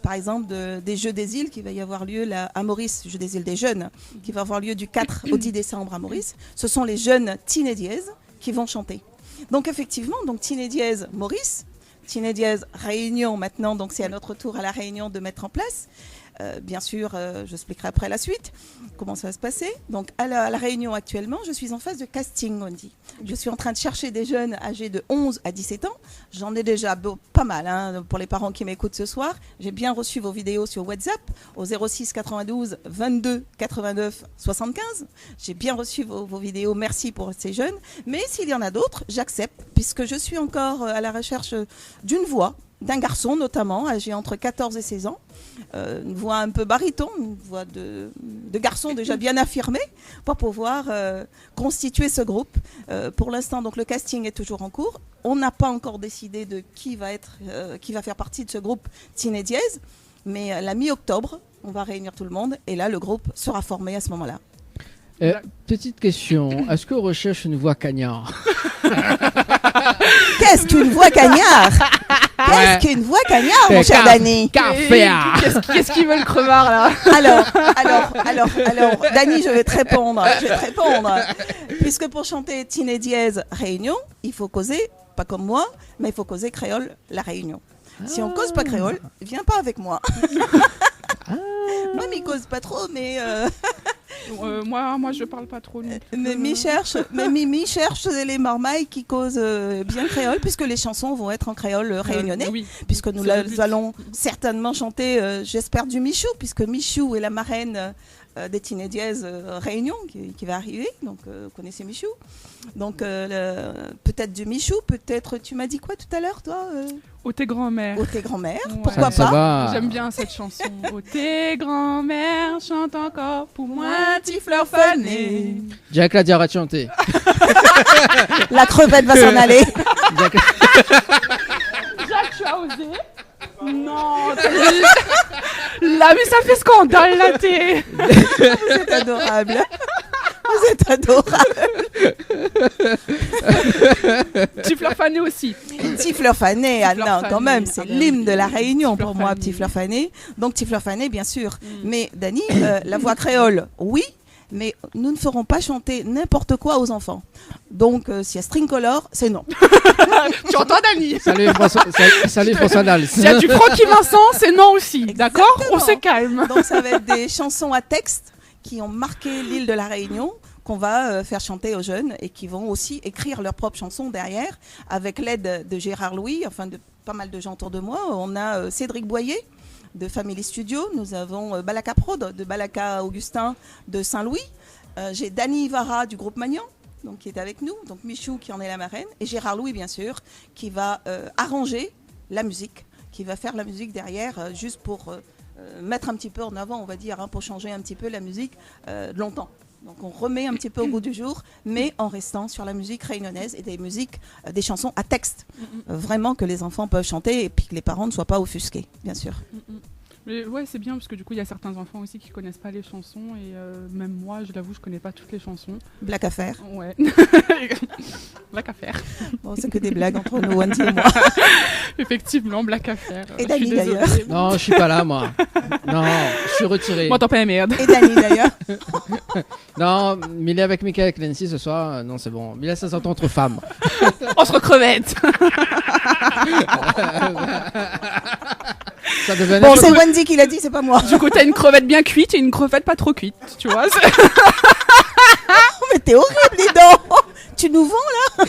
par exemple des Jeux des îles qui va y avoir lieu là, à Maurice, Jeux des îles des jeunes, qui va avoir lieu du 4 au 10 décembre à Maurice. Ce sont les jeunes Tine Dièse qui vont chanter. Donc effectivement, Tine Dièse Maurice, Tine Dièse Réunion maintenant, donc c'est à notre tour à la Réunion de mettre en place. Bien sûr, j'expliquerai après la suite comment ça va se passer. Donc à la Réunion actuellement, je suis en phase de casting, on dit. Je suis en train de chercher des jeunes âgés de 11 à 17 ans. J'en ai déjà pas mal pour les parents qui m'écoutent ce soir. J'ai bien reçu vos vidéos sur WhatsApp au 06 92 22 89 75. J'ai bien reçu vos vidéos. Merci pour ces jeunes. Mais s'il y en a d'autres, j'accepte puisque je suis encore à la recherche d'une voix, d'un garçon notamment, âgé entre 14 et 16 ans. Une voix un peu baryton, une voix de garçon déjà bien affirmé pour pouvoir constituer ce groupe. Pour l'instant, donc le casting est toujours en cours. On n'a pas encore décidé de qui va faire partie de ce groupe Tine Dièse, mais à la mi-octobre, on va réunir tout le monde et là, le groupe sera formé à ce moment-là. Petite question, est-ce qu'on recherche une voix cagnard? Qu'est-ce qu'une voix cagnard? Qu'est-ce qu'une voix cagnard, mon cher Dany? Qu'est-ce qu'ils veulent crevard là? Alors, Dany, je vais te répondre. Puisque pour chanter Tine Dièse Réunion, il faut causer, pas comme moi, mais il faut causer créole la Réunion. Si on cause pas créole, viens pas avec moi. Moi, m'y cause pas trop, mais... moi, je parle pas trop. Mais Mimi cherche les marmailles qui causent bien créole, puisque les chansons vont être en créole réunionnais, puisque nous allons certainement chanter, j'espère, du Michou, puisque Michou est la marraine des Teenage Diaz Réunion qui va arriver. Donc, vous connaissez Michou. Donc, peut-être du Michou, peut-être, tu m'as dit quoi tout à l'heure, toi Ô tes grands-mères. Ô tes grands-mères, Ouais. pourquoi Ça pas va. J'aime bien cette chanson. Ô tes grands-mères, chante encore pour moi, petit fleur fanée. Jack l'a dit, arrête de chanter. La crevette va s'en aller. Jack- Jacques, tu as osé? Non, là, mais ça fait scandale, là, t'es. Vous êtes adorable. Vous êtes adorable. Petit fleur fanée aussi. Petit fleur fané, ah Petit fleur non, fané. quand même, c'est Ah ben l'hymne oui. de la Réunion Petit fleur pour moi, fané. petit fleur fané. Donc, petit fleur fané, bien sûr. Mais Dani, la voix créole, oui, mais nous ne ferons pas chanter n'importe quoi aux enfants. Donc, s'il y a string color, c'est non. Tu entends, Dani? Salut François Dals. S'il y a du Francky Vincent, c'est non aussi. D'accord? On se calme. Donc, ça va être des chansons à texte qui ont marqué l'île de la Réunion, qu'on va faire chanter aux jeunes et qui vont aussi écrire leurs propres chansons derrière, avec l'aide de Gérard Louis, enfin de pas mal de gens autour de moi. On a Cédric Boyer de Family Studio, nous avons Balaka Prod de Balaka Augustin de Saint-Louis, j'ai Dani Ivara du groupe Magnan, donc, qui est avec nous, donc Michou qui en est la marraine, et Gérard Louis bien sûr, qui va arranger la musique, qui va faire la musique derrière, juste pour mettre un petit peu en avant, on va dire, pour changer un petit peu la musique de longtemps. Donc on remet un petit peu au goût du jour, mais en restant sur la musique réunionnaise et des musiques, des chansons à texte. Vraiment que les enfants peuvent chanter et puis que les parents ne soient pas offusqués, bien sûr. Mais ouais, c'est bien parce que du coup, il y a certains enfants aussi qui connaissent pas les chansons et même moi, je l'avoue, je connais pas toutes les chansons. Blague à faire. Ouais. Blague à faire. Bon, c'est que des blagues entre nous, Wendy et moi. Effectivement, blague à faire. Et Je Dani, suis désolée. d'ailleurs. Non, je suis pas là, moi. Non, je suis retiré. Moi, t'en pas la merde. Et Dani d'ailleurs. Non, Milé avec Mika avec Nancy ce soir. Non, c'est bon. Milé, ça s'entend entre femmes. On se recrevette. Ça devenait Bon, c'est Wendy qui l'a dit, c'est pas moi. Du coup, t'as une crevette bien cuite et une crevette pas trop cuite, tu vois. Oh, mais t'es horrible, dis donc. Tu nous vends là.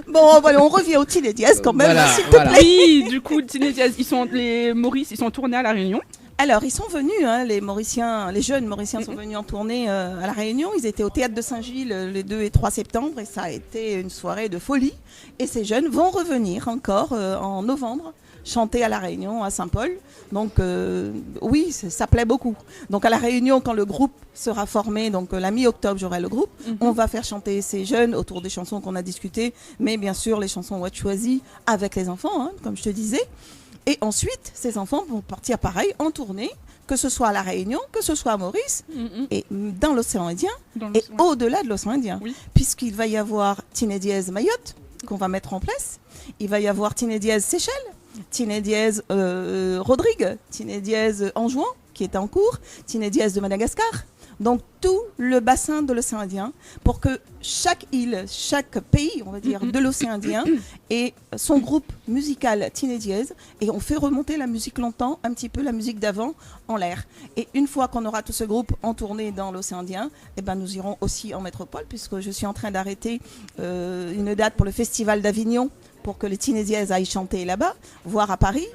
Bon, voilà, on revient au Teenage Diaz quand même, Voilà, s'il te voilà. plaît. Oui, du coup, Teenage Diaz, les Maurice, ils sont tournés à La Réunion. Alors, ils sont venus, les Mauriciens, les jeunes Mauriciens sont venus en tournée à La Réunion. Ils étaient au Théâtre de Saint-Gilles les 2 et 3 septembre et ça a été une soirée de folie. Et ces jeunes vont revenir encore en novembre chanter à La Réunion, à Saint-Paul. Donc, oui, ça plaît beaucoup. Donc, à La Réunion, quand le groupe sera formé, donc la mi-octobre, j'aurai le groupe, on va faire chanter ces jeunes autour des chansons qu'on a discutées, mais bien sûr, les chansons What choisies avec les enfants, comme je te disais. Et ensuite, ces enfants vont partir pareil en tournée, que ce soit à La Réunion, que ce soit à Maurice, et dans l'océan Indien, et au-delà de l'océan Indien. Oui. Puisqu'il va y avoir Teenage Diaz Mayotte, qu'on va mettre en place. Il va y avoir Teenage Diaz Seychelles, Teenage Diaz Rodrigue, Teenage Diaz Anjouan, qui est en cours, Teenage Diaz de Madagascar. Donc tout le bassin de l'océan Indien, pour que chaque île, chaque pays, on va dire, de l'océan Indien ait son groupe musical Teenage Diaz, et on fait remonter la musique longtemps, un petit peu la musique d'avant en l'air. Et une fois qu'on aura tout ce groupe en tournée dans l'océan Indien, eh ben nous irons aussi en métropole, puisque je suis en train d'arrêter une date pour le Festival d'Avignon, pour que les Teenage Diaz aillent chanter là-bas, voire à Paris,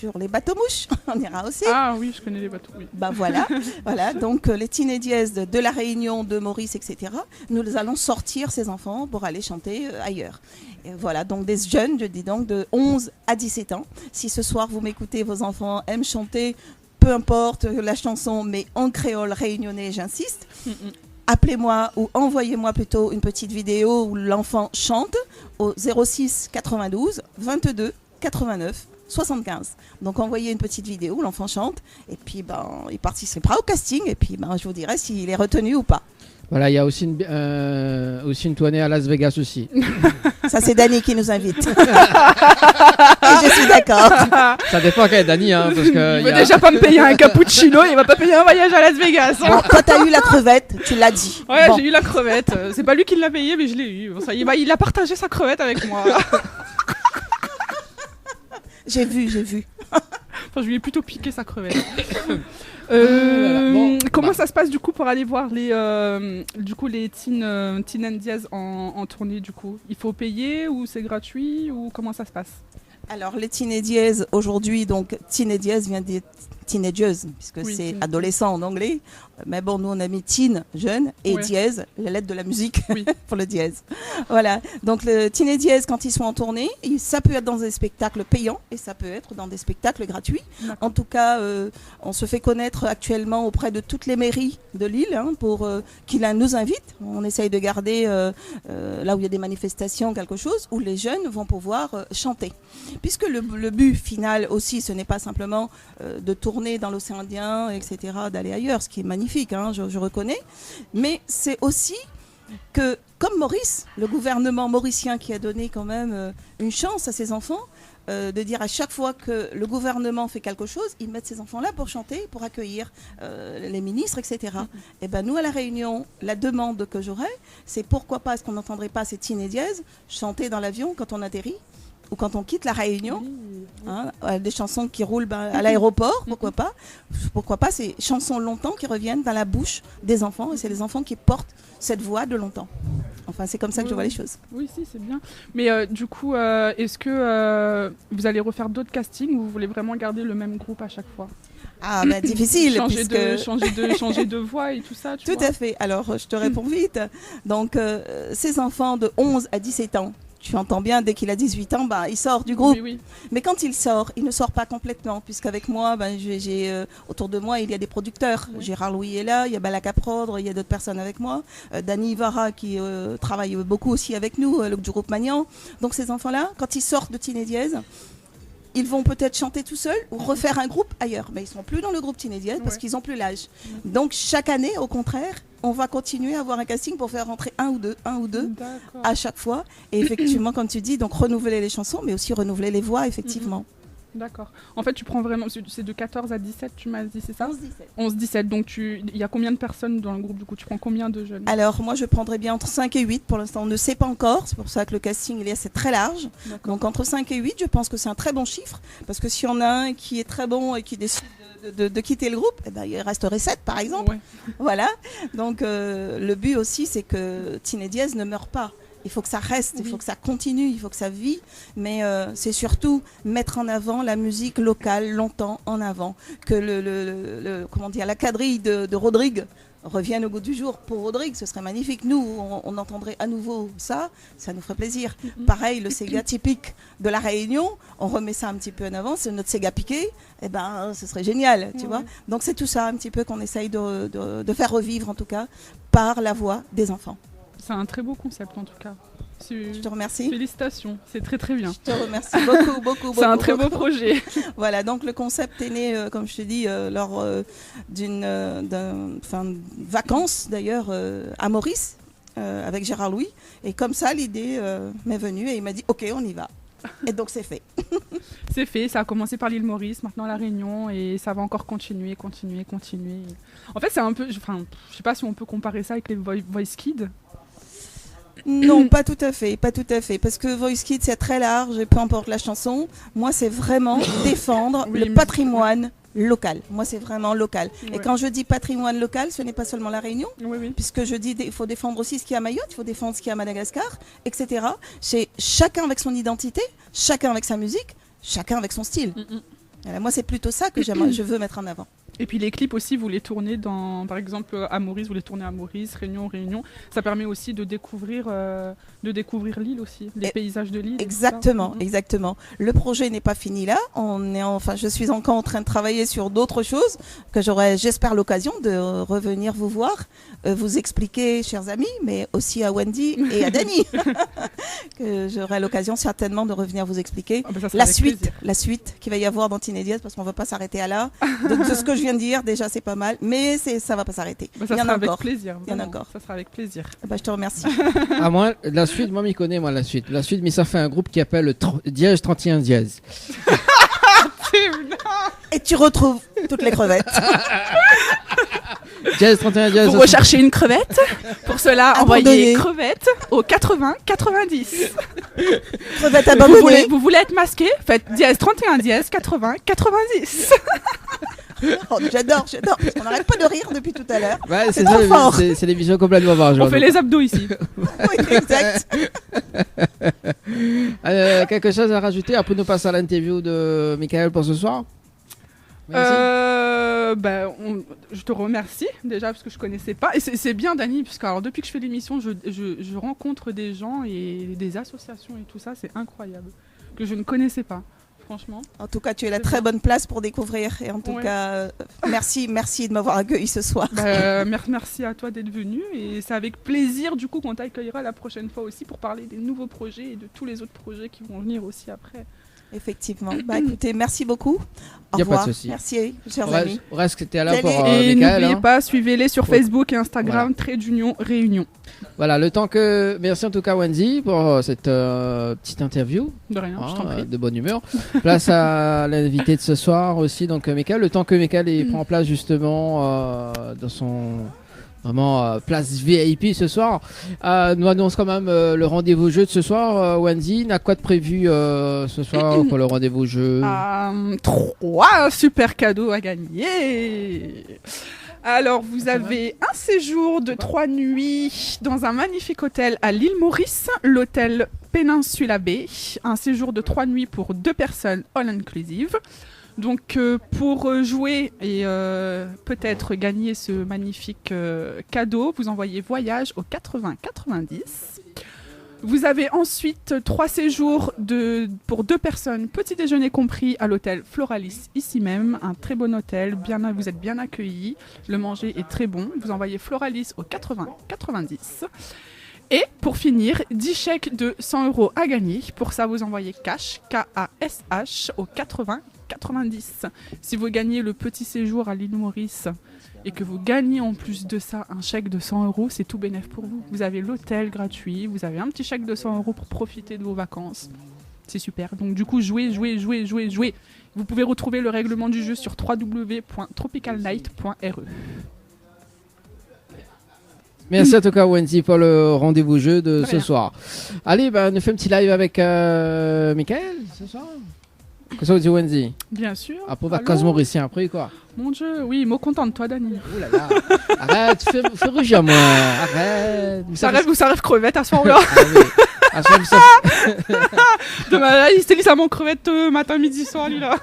sur les bateaux-mouches, on ira aussi. Ah oui, je connais les bateaux, oui. Ben voilà, voilà. Donc les Teenage Diaz de La Réunion, de Maurice, etc. Nous allons sortir ces enfants pour aller chanter ailleurs. Et voilà, donc des jeunes, je dis donc, de 11 à 17 ans. Si ce soir vous m'écoutez, vos enfants aiment chanter, peu importe la chanson, mais en créole réunionnais, j'insiste. Appelez-moi ou envoyez-moi plutôt une petite vidéo où l'enfant chante au 06 92 22 89 75. Donc envoyez une petite vidéo où l'enfant chante et puis il participera au casting et puis je vous dirai s'il est retenu ou pas. Voilà, il y a aussi une tournée à Las Vegas aussi. Ça c'est Dani qui nous invite. Et je suis d'accord. Ça dépend quel Dani, parce que Il veut déjà pas me payer un cappuccino, il va pas payer un voyage à Las Vegas. Bon, toi t'as eu la crevette, tu l'as dit. Ouais, Bon. j'ai eu la crevette. C'est pas lui qui l'a payé, mais je l'ai eu. Bon, ça, il a partagé sa crevette avec moi. J'ai vu. Enfin, je lui ai plutôt piqué sa crevette. Voilà. Bon, comment ça se passe du coup pour aller voir les Teen Diaz en tournée du coup? Il faut payer ou c'est gratuit ou comment ça se passe? Alors les Teenage Diaz aujourd'hui, donc Teenage Diaz vient d'être teenagers, puisque c'est adolescent en anglais. Mais bon, nous, on a mis teen, jeune, et dièse, la lettre de la musique pour le dièse. Voilà. Donc, le teen et dièse, quand ils sont en tournée, ça peut être dans des spectacles payants et ça peut être dans des spectacles gratuits. En tout cas, on se fait connaître actuellement auprès de toutes les mairies de Lille pour qu'ils nous invitent. On essaye de garder là où il y a des manifestations, quelque chose, où les jeunes vont pouvoir chanter. Puisque le but final aussi, ce n'est pas simplement de tourner dans l'océan Indien, etc., d'aller ailleurs, ce qui est magnifique, je reconnais, mais c'est aussi que, comme Maurice, le gouvernement mauricien qui a donné quand même une chance à ses enfants, de dire à chaque fois que le gouvernement fait quelque chose, ils mettent ces enfants-là pour chanter, pour accueillir les ministres, etc. Et ben nous, à La Réunion, la demande que j'aurais, c'est pourquoi pas, est-ce qu'on n'entendrait pas ces teen et dièse chanter dans l'avion quand on atterrit ou quand on quitte La Réunion, des chansons qui roulent à l'aéroport, pourquoi pas ces chansons longtemps qui reviennent dans la bouche des enfants, et c'est les enfants qui portent cette voix de longtemps. Enfin, c'est comme ça que je vois les choses. Oui, si, c'est bien. Mais du coup, est-ce que vous allez refaire d'autres castings ou vous voulez vraiment garder le même groupe à chaque fois ? Ah, bah difficile. changer de voix et tout ça, tu vois. à fait. Alors, je te réponds vite. Donc, ces enfants de 11 à 17 ans, tu entends bien, dès qu'il a 18 ans, il sort du groupe. Oui. Mais quand il sort, il ne sort pas complètement, puisqu'avec moi, j'ai autour de moi, il y a des producteurs. Oui. Gérard Louis est là, il y a Balaka Prodre, il y a d'autres personnes avec moi. Dany Ivara qui travaille beaucoup aussi avec nous, du groupe Magnan. Donc ces enfants-là, quand ils sortent de Teen et Dièse, ils vont peut-être chanter tout seuls ou refaire un groupe ailleurs. Mais ils ne sont plus dans le groupe Teen et Dièse parce qu'ils n'ont plus l'âge. Donc chaque année, au contraire, on va continuer à avoir un casting pour faire rentrer un ou deux à chaque fois. Et effectivement, comme tu dis, donc renouveler les chansons, mais aussi renouveler les voix, effectivement. D'accord. En fait, tu prends vraiment, c'est de 14 à 17, tu m'as dit, c'est ça ? 11-17. 11-17, donc il y a combien de personnes dans le groupe du coup ? Tu prends combien de jeunes ? Alors, moi, je prendrais bien entre 5 et 8. Pour l'instant, on ne sait pas encore. C'est pour ça que le casting, c'est très large. D'accord. Donc, entre 5 et 8, je pense que c'est un très bon chiffre. Parce que s'il y en a un qui est très bon et qui décide de quitter le groupe, il resterait 7 par exemple. Ouais. Voilà. Donc le but aussi, c'est que Teen et Dièse ne meure pas. Il faut que ça reste, il faut que ça continue, il faut que ça vive. Mais c'est surtout mettre en avant la musique locale longtemps en avant. Que la quadrille de Rodrigue revienne au goût du jour pour Rodrigue, ce serait magnifique. Nous, on entendrait à nouveau ça nous ferait plaisir. Pareil, le Sega typique de La Réunion, on remet ça un petit peu en avant, c'est notre Sega piqué, ce serait génial, tu vois. Donc c'est tout ça un petit peu qu'on essaye de faire revivre en tout cas par la voix des enfants. C'est un très beau concept en tout cas. Je te remercie. Félicitations, c'est très très bien. Je te remercie beaucoup. C'est un très beau projet. Voilà, donc le concept est né, comme je te dis, lors d'une vacances d'ailleurs à Maurice avec Gérard Louis. Et comme ça, l'idée m'est venue et il m'a dit OK, on y va. Et donc c'est fait. C'est fait, ça a commencé par l'île Maurice, maintenant La Réunion et ça va encore continuer. En fait, c'est un peu, je sais pas si on peut comparer ça avec les Voice Kids. Non, pas tout à fait, parce que Voice Kids c'est très large et peu importe la chanson. Moi, c'est vraiment défendre le patrimoine local. Moi, c'est vraiment local. Ouais. Et quand je dis patrimoine local, ce n'est pas seulement La Réunion, puisque je dis il faut défendre aussi ce qu'il y a à Mayotte, il faut défendre ce qu'il y a à Madagascar, etc. C'est chacun avec son identité, chacun avec sa musique, chacun avec son style. Alors, moi, c'est plutôt ça que je veux mettre en avant. Et puis les clips aussi, vous les tournez par exemple à Maurice, vous les tournez à Maurice, Réunion. Ça permet aussi de découvrir l'île aussi, les paysages de l'île. Exactement. Le projet n'est pas fini là. Je suis encore en train de travailler sur d'autres choses que j'espère l'occasion de revenir vous voir, vous expliquer, chers amis, mais aussi à Wendy et à Dany, que j'aurai l'occasion certainement de revenir vous expliquer la suite qu'il va y avoir dans Teen et Dièse, parce qu'on ne va pas s'arrêter à là. Donc, de ce que je viens de dire, déjà c'est pas mal, mais ça va pas s'arrêter. Ça sera avec plaisir. Il y en a encore. Ça sera avec plaisir. Je te remercie. Moi, la suite, m'y connais, la suite, mais ça fait un groupe qui appelle Dièse 31 Dièse. Et tu retrouves toutes les crevettes. Dièse 31 Dièse. Pour rechercher une crevette, pour cela, envoyez crevette au 80-90. Crevette abandonnée. Vous voulez être masqué, faites Dièse 31 Dièse 80-90. Oh, j'adore, parce qu'on n'arrête pas de rire depuis tout à l'heure. C'est ça, fort. C'est l'émission complètement barge. On fait les abdos ici. Oui, exact. Quelque chose à rajouter après nous passer à l'interview de Michael pour ce soir? Je te remercie déjà parce que je connaissais pas. Et c'est bien, Dani, parce que alors, depuis que je fais l'émission, je rencontre des gens et des associations et tout ça. C'est incroyable. Que je ne connaissais pas. Franchement. En tout cas, tu es la très bonne place pour découvrir. Et en tout cas, merci de m'avoir accueilli ce soir. Merci à toi d'être venu. Et c'est avec plaisir du coup qu'on t'accueillera la prochaine fois aussi pour parler des nouveaux projets et de tous les autres projets qui vont venir aussi après. Effectivement. Écoutez, merci beaucoup. Au Pas revoir. de souci. Merci, chers amis. Reste que tu es là pour et Michael. n'oubliez pas, suivez-les sur Facebook et Instagram, /Réunion. Voilà, le temps que... Merci en tout cas Wendy pour cette petite interview. De rien, je t'en prie. De bonne humeur. Place à l'invité de ce soir aussi, donc Michael. Le temps que Michael prend place justement dans son... Vraiment place VIP ce soir. Nous annonce quand même le rendez-vous jeu de ce soir. Wendy, n'a quoi de prévu ce soir pour le rendez-vous jeu? 3 super cadeaux à gagner. Alors, vous avez un séjour de 3 nuits dans un magnifique hôtel à l'île Maurice, l'hôtel Peninsula Bay. Un séjour de 3 nuits pour 2 personnes all inclusive. Donc pour jouer et peut-être gagner ce magnifique cadeau, vous envoyez voyage au 80-90. Vous avez ensuite 3 séjours pour 2 personnes, petit déjeuner compris, à l'hôtel Floralis, ici même. Un très bon hôtel, vous êtes bien accueillis, le manger est très bon. Vous envoyez Floralis au 80-90. Et pour finir, 10 chèques de 100 € à gagner. Pour ça, vous envoyez cash, K-A-S-H, au 80-90. Si vous gagnez le petit séjour à l'île Maurice et que vous gagnez en plus de ça un chèque de 100 €, c'est tout bénef pour vous. Vous avez l'hôtel gratuit, vous avez un petit chèque de 100 € pour profiter de vos vacances. C'est super. Donc du coup, jouez. Vous pouvez retrouver le règlement du jeu sur www.tropicalnight.re. Merci en tout cas Wendy pour le rendez-vous jeu de ce soir. Allez, on fait un petit live avec Michael ce soir. Qu'est-ce que vous dites Wendy? Bien sûr. Après vacances mauricien, après quoi? Mon Dieu, oui, mot content de toi Dani. Ouh là là. Arrête, fais rougir moi. Arrête. Ça rêve crevette à ce moment-là. Demain, il s'est mis à mon crevette matin, midi, soir lui là.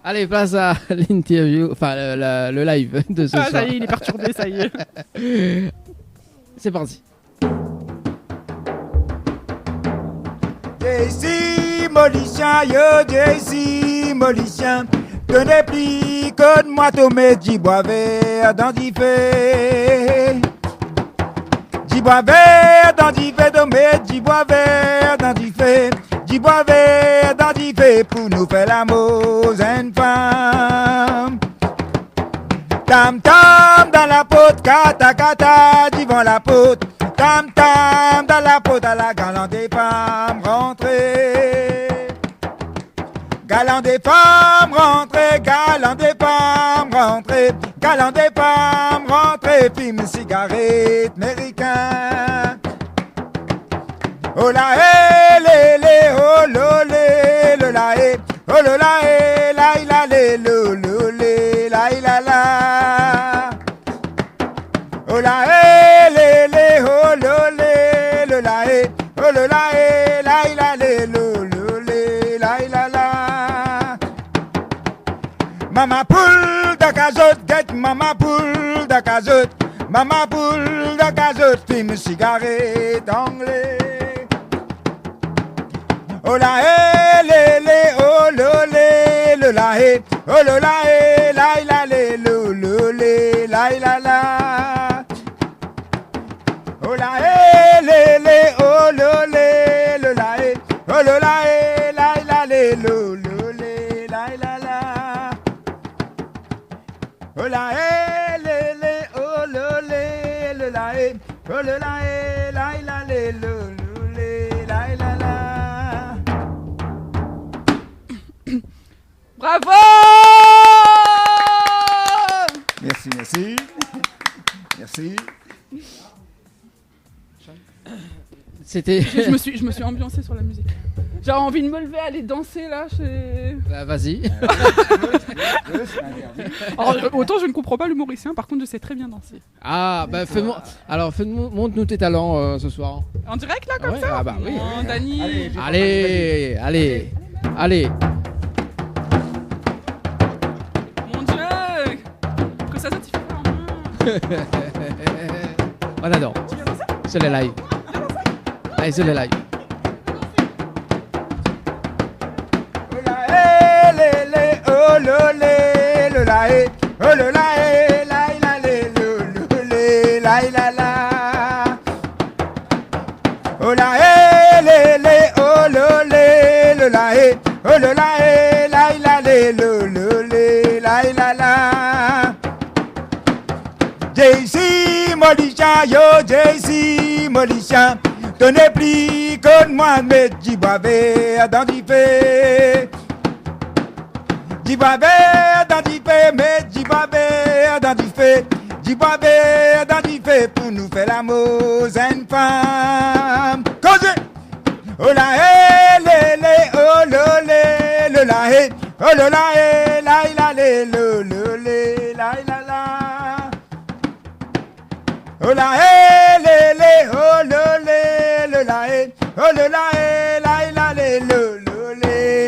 Allez, place à l'interview, enfin le live de ce soir. Ça y est, il est perturbé, ça y est. C'est parti. JC Mauricien, yo JC Mauricien, tenez plus que de moi tomber du bois vert dans du feu. Du bois vert dans du feu, tomber du bois vert dans du feu. Du bois vert dans du feu pour nous faire l'amour une femme. Tam tam dans la pote, kata kata devant la pote. Tam tam dans la pote à la galante des femmes rentrées. Galant des femmes rentrées, galant des femmes rentrées, galant des femmes rentrées, film cigarette américain. Oh la hé, lé, lé, oh lo, lé, le la hé, oh le la hé, la ila, lé, le lé, la ila, la. Oh la hé, lé, lé, oh lo, lé, le la hé, oh le la hé, la ila, lé, le lé, la ila, la. Mama poule de cazotte, get mama poule de cazotte, mama poule de cazotte, film cigarette anglais. Oh la hé, lé, lé, oh lo, lé, le la hé, oh le la hé, la ila, lé, le lé, la ila, la. Oh la hé, lé, lé, oh lo, lé, le la hé, oh le la hé, la ila, lé, le lé, la ila, la. Oh la hé, lé, lé, oh lo, lé, le la hé, oh le la hé, la ila, lé, le lé, la ila, la. Bravo! Merci, merci. Merci. C'était. Je me suis ambiancée sur la musique. J'avais envie de me lever, aller danser là. Vas-y. Alors, autant je ne comprends pas le mauricien, par contre je sais très bien danser. Ah, montre-nous tes talents ce soir. En direct là, comme ça? Ah bah oui. Non, Dani. Allez. On adore. C'est le live. Allez, c'est le live. Oh lolé, le laé, oh le laé, la la lé, le la la la. Oh laé, lé, oh lolé, le laé, oh le laé, la lé, le la la la. JC Molichan, yo JC Molichan, tenez plus que moi, mais j'y boivais dans du feu. Djibabe dans du feu, mais Djibabe dans du feu, Djibabe dans du feu pour nous faire l'amour, une femme. Cause, oh la hé, lé, oh le la hé, oh le la hé, la lé, le la la. Oh la hé, lé, oh le la hé, oh le la hé, la lé, le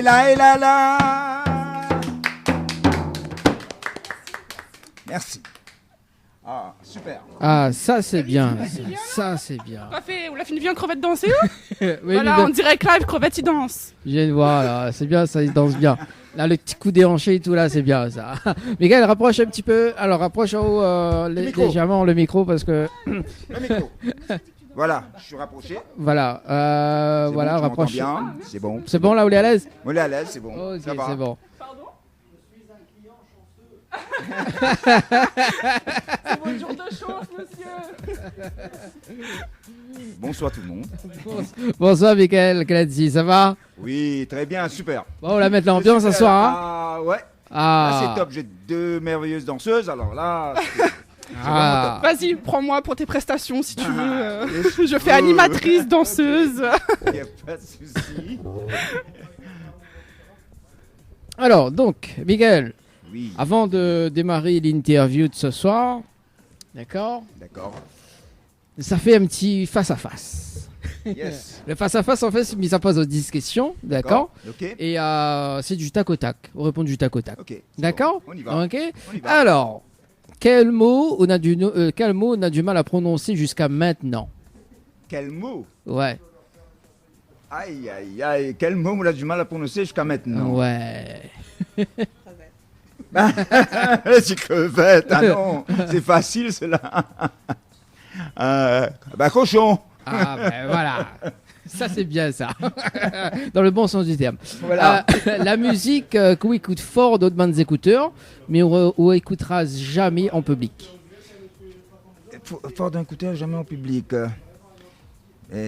la la. Merci. Ah, super. Ah, ça c'est bien. Ça c'est bien. On l'a fait bien crevette danser. Oui, voilà, en direct live, crevette il danse. Je viens de voir là, c'est bien, ça il danse bien. Là, le petit coup déhanché et tout là, c'est bien ça. Miguel, rapproche un petit peu. Alors, rapproche en haut légèrement le micro parce que. Le micro. Voilà, je suis rapproché. Voilà, voilà, bon, rapproche. Bien, c'est bon. C'est bon là, on est à l'aise. On est à l'aise, c'est bon. Ok, ça va. c'est bon. C'est votre jour de chauffe, monsieur. Bonsoir tout le monde. Bonsoir, Miguel Clancy, ça va? Oui, très bien, super. Bon, on va mettre l'ambiance ce soir. Hein? Ah, ouais. Ah. Là, c'est top. J'ai 2 merveilleuses danseuses. Alors là. Ah. Vas-y, prends-moi pour tes prestations si tu veux. Je fais animatrice, danseuse. Il n'y a pas de souci. Alors, donc, Miguel, oui. Avant de démarrer l'interview de ce soir, d'accord? D'accord. Ça fait un petit face-à-face. Yes. Le face-à-face, en fait, c'est mis à pose aux 10 questions, d'accord? Ok. Et c'est du tac au tac. On répond du tac au tac. Ok. D'accord? Bon. On y va. Ok. On y va. Alors, quel mot on a du mal à prononcer jusqu'à maintenant? Quel mot? Ouais. Aïe, aïe, aïe. Quel mot on a du mal à prononcer jusqu'à maintenant? Ouais. C'est crevette. Ah non, c'est facile cela. Cochon. Ah ben voilà. Ça c'est bien ça. Dans le bon sens du terme. Voilà. La musique qu'on écoute fort d'autres bandes écouteurs, mais on écoutera jamais en public. Fort d'un écouteur, jamais en public.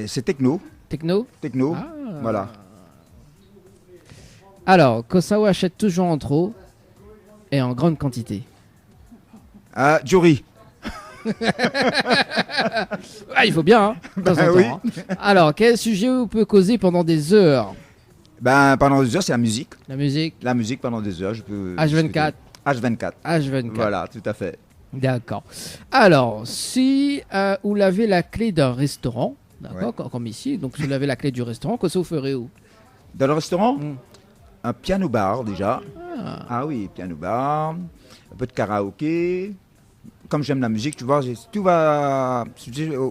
C'est techno. Techno? Techno. Ah. Voilà. Alors, Kosawa achète toujours en trop et en grande quantité. Ah, Jory. Ah, il faut bien, hein, de temps en temps, oui. hein. Alors, quel sujet vous peut causer pendant des heures? Pendant des heures, c'est la musique. La musique. La musique pendant des heures, je peux. H24. H24. H24. Voilà, tout à fait. D'accord. Alors, si vous lavez la clé d'un restaurant, d'accord, comme ici, donc si vous lavez la clé du restaurant, qu'est-ce que vous ferez où? Dans le restaurant, un piano-bar déjà. Ah oui, piano-bar, un peu de karaoké. Comme j'aime la musique, tu vois, tout va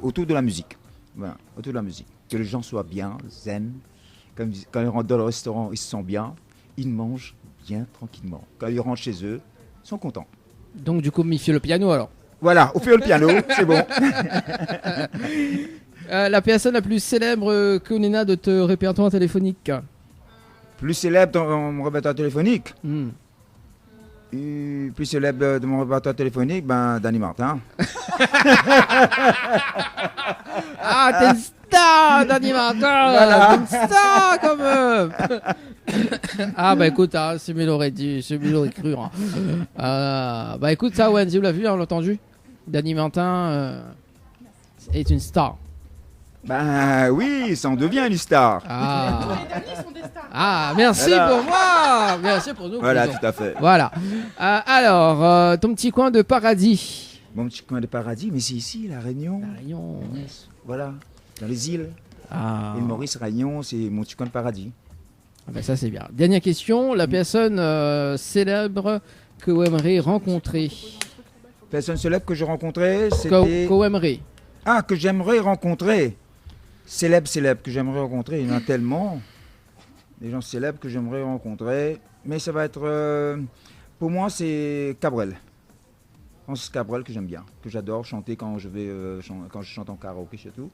autour de la musique. Voilà, autour de la musique. Que les gens soient bien, zen. Quand ils rentrent dans le restaurant, ils se sentent bien. Ils mangent bien, tranquillement. Quand ils rentrent chez eux, ils sont contents. Donc, du coup, méfiez le piano alors. Voilà, on fait le piano, c'est bon. La personne la plus célèbre que l'on a de ton répertoire téléphonique. Plus célèbre dans mon répertoire téléphonique. Plus célèbre de mon répertoire téléphonique, Danny Martin. Ah, t'es une star, Danny Martin. Voilà. T'es une star quand même. Ah bah écoute, c'est mieux l'aurait dit, c'est mieux l'aurait cru. Hein. Bah écoute, ça, Wendy, vous l'avez vu, on l'a entendu. Danny Martin est une star. Oui, ça en devient une star. Ah, merci voilà. pour moi. Merci pour nous. Voilà, disons. tout à fait. Voilà. Alors, ton petit coin de paradis. Mon petit coin de paradis, mais c'est ici, la Réunion. La Réunion. Voilà, dans les îles. Ah. Île Maurice, Réunion, c'est mon petit coin de paradis. Ah ben ça, c'est bien. Dernière question. La personne célèbre que vous aimeriez rencontrer. Personne célèbre que je rencontrais, c'était... que j'aimerais rencontrer. Célèbre que j'aimerais rencontrer. Il y en a tellement. Des gens célèbres que j'aimerais rencontrer. Mais ça va être... pour moi, c'est Cabrel. Francis Cabrel que j'aime bien, que j'adore chanter quand je chante en karaoké chez tout.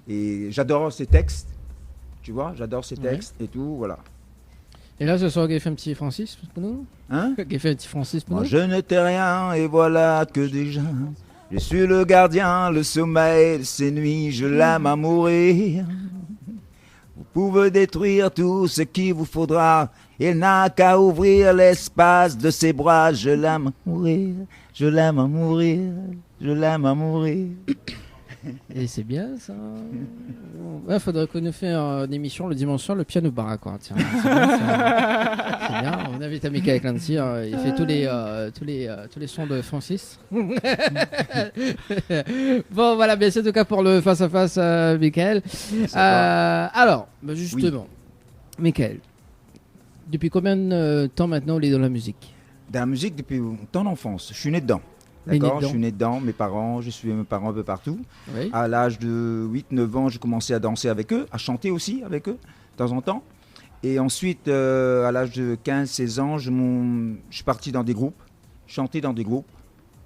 Et j'adore ses textes. Tu vois, j'adore ses textes et tout, voilà. Et là, ce soir, il fait un petit Francis pour nous. Il fait un petit Francis pour nous. Je n'étais rien et voilà que déjà... Je suis le gardien, le sommeil de ces nuits, je l'aime à mourir. Vous pouvez détruire tout ce qu'il vous faudra. Il n'a qu'à ouvrir l'espace de ses bras. Je l'aime à mourir, je l'aime à mourir, je l'aime à mourir. Et c'est bien ça. Ouais, faudrait qu'on nous fasse une émission le dimanche soir, le piano bar, quoi. Tiens, c'est bien. On invite à Michael Clancy, il fait tous les sons de Francis. Bon, voilà, bien c'est en tout cas pour le face à face, Michael. Alors, justement, oui. Michael, depuis combien de temps maintenant on est dans la musique? Dans la musique depuis tant d'enfance. Je suis né dedans. D'accord, je suis né dedans, mes parents, je suis mes parents un peu partout. Oui. À l'âge de 8-9 ans, j'ai commencé à danser avec eux, à chanter aussi avec eux, de temps en temps. Et ensuite, à l'âge de 15-16 ans, je suis parti dans des groupes, chanter dans des groupes.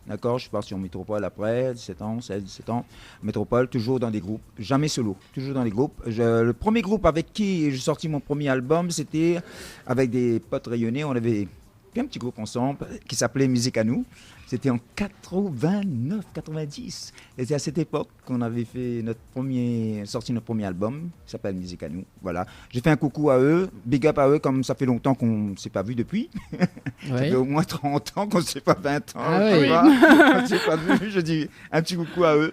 D'accord, je suis parti en métropole après, 17 ans, 16-17 ans. Métropole, toujours dans des groupes, jamais solo, toujours dans des groupes. Le premier groupe avec qui j'ai sorti mon premier album, c'était avec des potes rayonnés. On avait un petit groupe ensemble qui s'appelait Musique à nous. C'était en 89-90. Et c'est à cette époque qu'on avait sorti notre premier album, qui s'appelle Musique à nous. Voilà. J'ai fait un coucou à eux, big up à eux, comme ça fait longtemps qu'on ne s'est pas vu depuis. Ça fait au moins 30 ans qu'on ne s'est pas 20 ans. On ne s'est pas vu. Je dis un petit coucou à eux,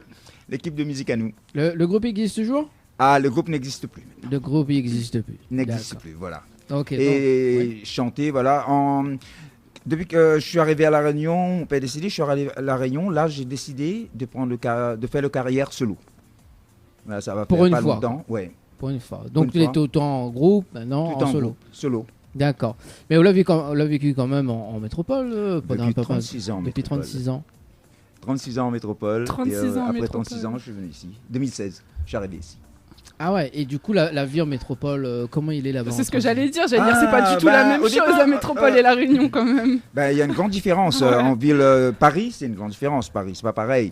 l'équipe de Musique à nous. Le groupe existe toujours? Ah, le groupe n'existe plus. Le groupe n'existe plus. N'existe plus, voilà. Okay, chanter, voilà. Depuis que je suis arrivé à La Réunion, mon père a décidé, je suis arrivé à La Réunion, là j'ai décidé de faire le carrière solo. Voilà, ça va pour faire une pas fois. Longtemps. Ouais. Pour une fois. Donc tu étais autant en groupe, maintenant en solo. Solo. D'accord. Mais on l'a vécu quand même en métropole pendant depuis 36 ans. Depuis 36 ans. 36 ans en métropole. 36 ans en après métropole. 36 ans, je suis venu ici. 2016, je suis arrivé ici. Ah ouais, et du coup, la vie en métropole, comment il est là-bas? C'est ce que j'allais dire, c'est pas du tout la même chose, la métropole et la Réunion quand même. Il y a une grande différence. En ville, Paris, c'est une grande différence. Paris, c'est pas pareil.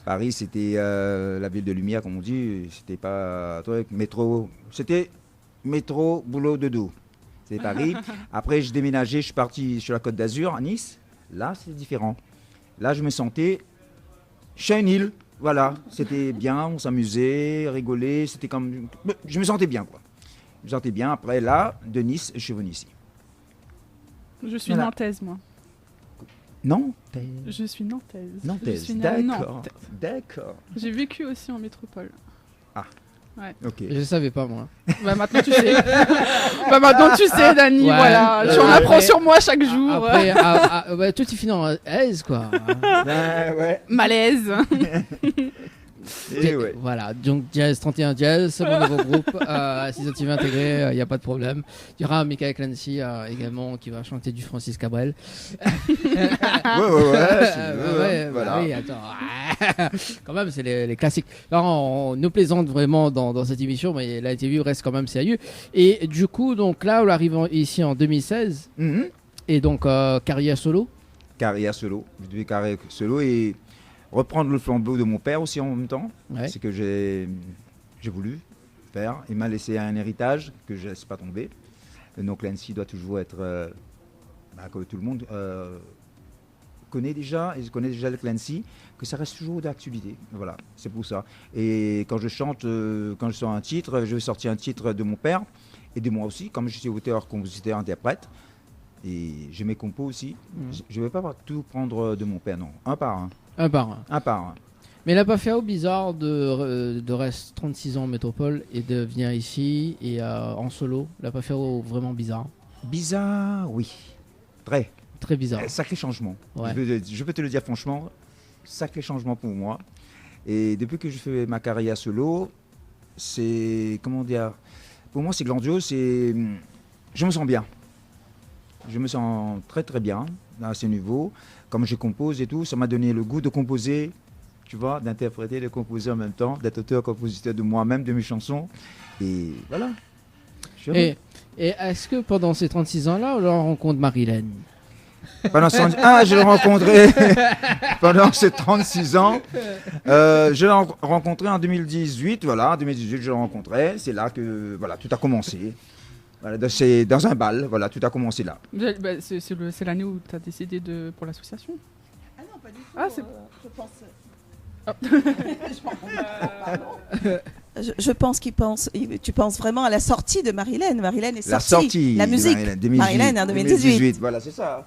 Paris, c'était la ville de lumière, comme on dit. C'était pas métro. C'était métro, boulot, dodo. C'était Paris. Après, j'ai déménagé, je suis parti sur la Côte d'Azur, à Nice. Là, c'est différent. Là, je me sentais chez une île. Voilà, c'était bien, on s'amusait, rigolait, c'était comme... Je me sentais bien, quoi. Je me sentais bien. Après, là, de Nice, je suis venu ici. Je suis nantaise, moi. Nantaise. Je suis nantaise. Nantaise, je suis d'accord. Nantes. D'accord. J'ai vécu aussi en métropole. Ah. Ouais. Ok. Je savais pas, moi. Maintenant tu sais. Maintenant tu sais, Dani. Ouais, voilà. Tu en apprends sur moi chaque jour. Après, tout est fini en aise, quoi. Ouais. Malaise. Et ouais. Voilà, donc Jazz 31 Jazz, c'est mon nouveau groupe. Si ça t'y veut intégrer, il n'y a pas de problème. Il y aura Michael Clancy également qui va chanter du Francis Cabrel. Voilà. Oui, attends. Quand même, c'est les classiques. Alors, on nous plaisante vraiment dans cette émission, mais la TV reste quand même sérieux. Et du coup, donc là, on arrive ici en 2016. Et donc, carrière solo. Carrière solo. Je devais carrière solo et reprendre le flambeau de mon père aussi en même temps. Ouais. C'est que j'ai voulu faire. Il m'a laissé un héritage que je ne laisse pas tomber. Donc Clancy doit toujours être, comme tout le monde connaît déjà, et je connais déjà le Clancy, que ça reste toujours d'actualité. Voilà, c'est pour ça. Et quand je chante, quand je sors un titre, je vais sortir un titre de mon père et de moi aussi, comme je suis auteur, compositeur, interprète. Et je mes compos aussi. Je ne vais pas tout prendre de mon père, non. Un par un. Un par un. Un par un. Mais il n'a pas fait au bizarre de rester 36 ans en métropole et de venir ici et en solo. Il n'a pas fait vraiment bizarre. Bizarre, oui. Très. Très bizarre. Sacré changement. Ouais. Je peux te le dire franchement, sacré changement pour moi. Et depuis que je fais ma carrière solo, c'est, comment dire, pour moi c'est grandiose, je me sens bien. je me sens très très bien à ce niveau. Comme je compose et tout, ça m'a donné le goût de composer, tu vois, d'interpréter, de composer en même temps, d'être auteur-compositeur de moi-même, de mes chansons. Et voilà. Et est-ce que pendant ces 36 ans-là, on rencontre Marilyn? Je l'ai rencontré pendant ces 36 ans. Je l'ai rencontré en 2018. Voilà, en 2018, je l'ai rencontré. C'est là que voilà, tout a commencé. Voilà, c'est dans un bal. Voilà, tout a commencé là. C'est l'année où tu as décidé pour l'association? Ah non, pas du tout. Ah, c'est... Je pense tu penses vraiment à la sortie de Marilyn. Marilyn est sortie. La sortie. La musique. Marilyn en 2018. Voilà, c'est ça.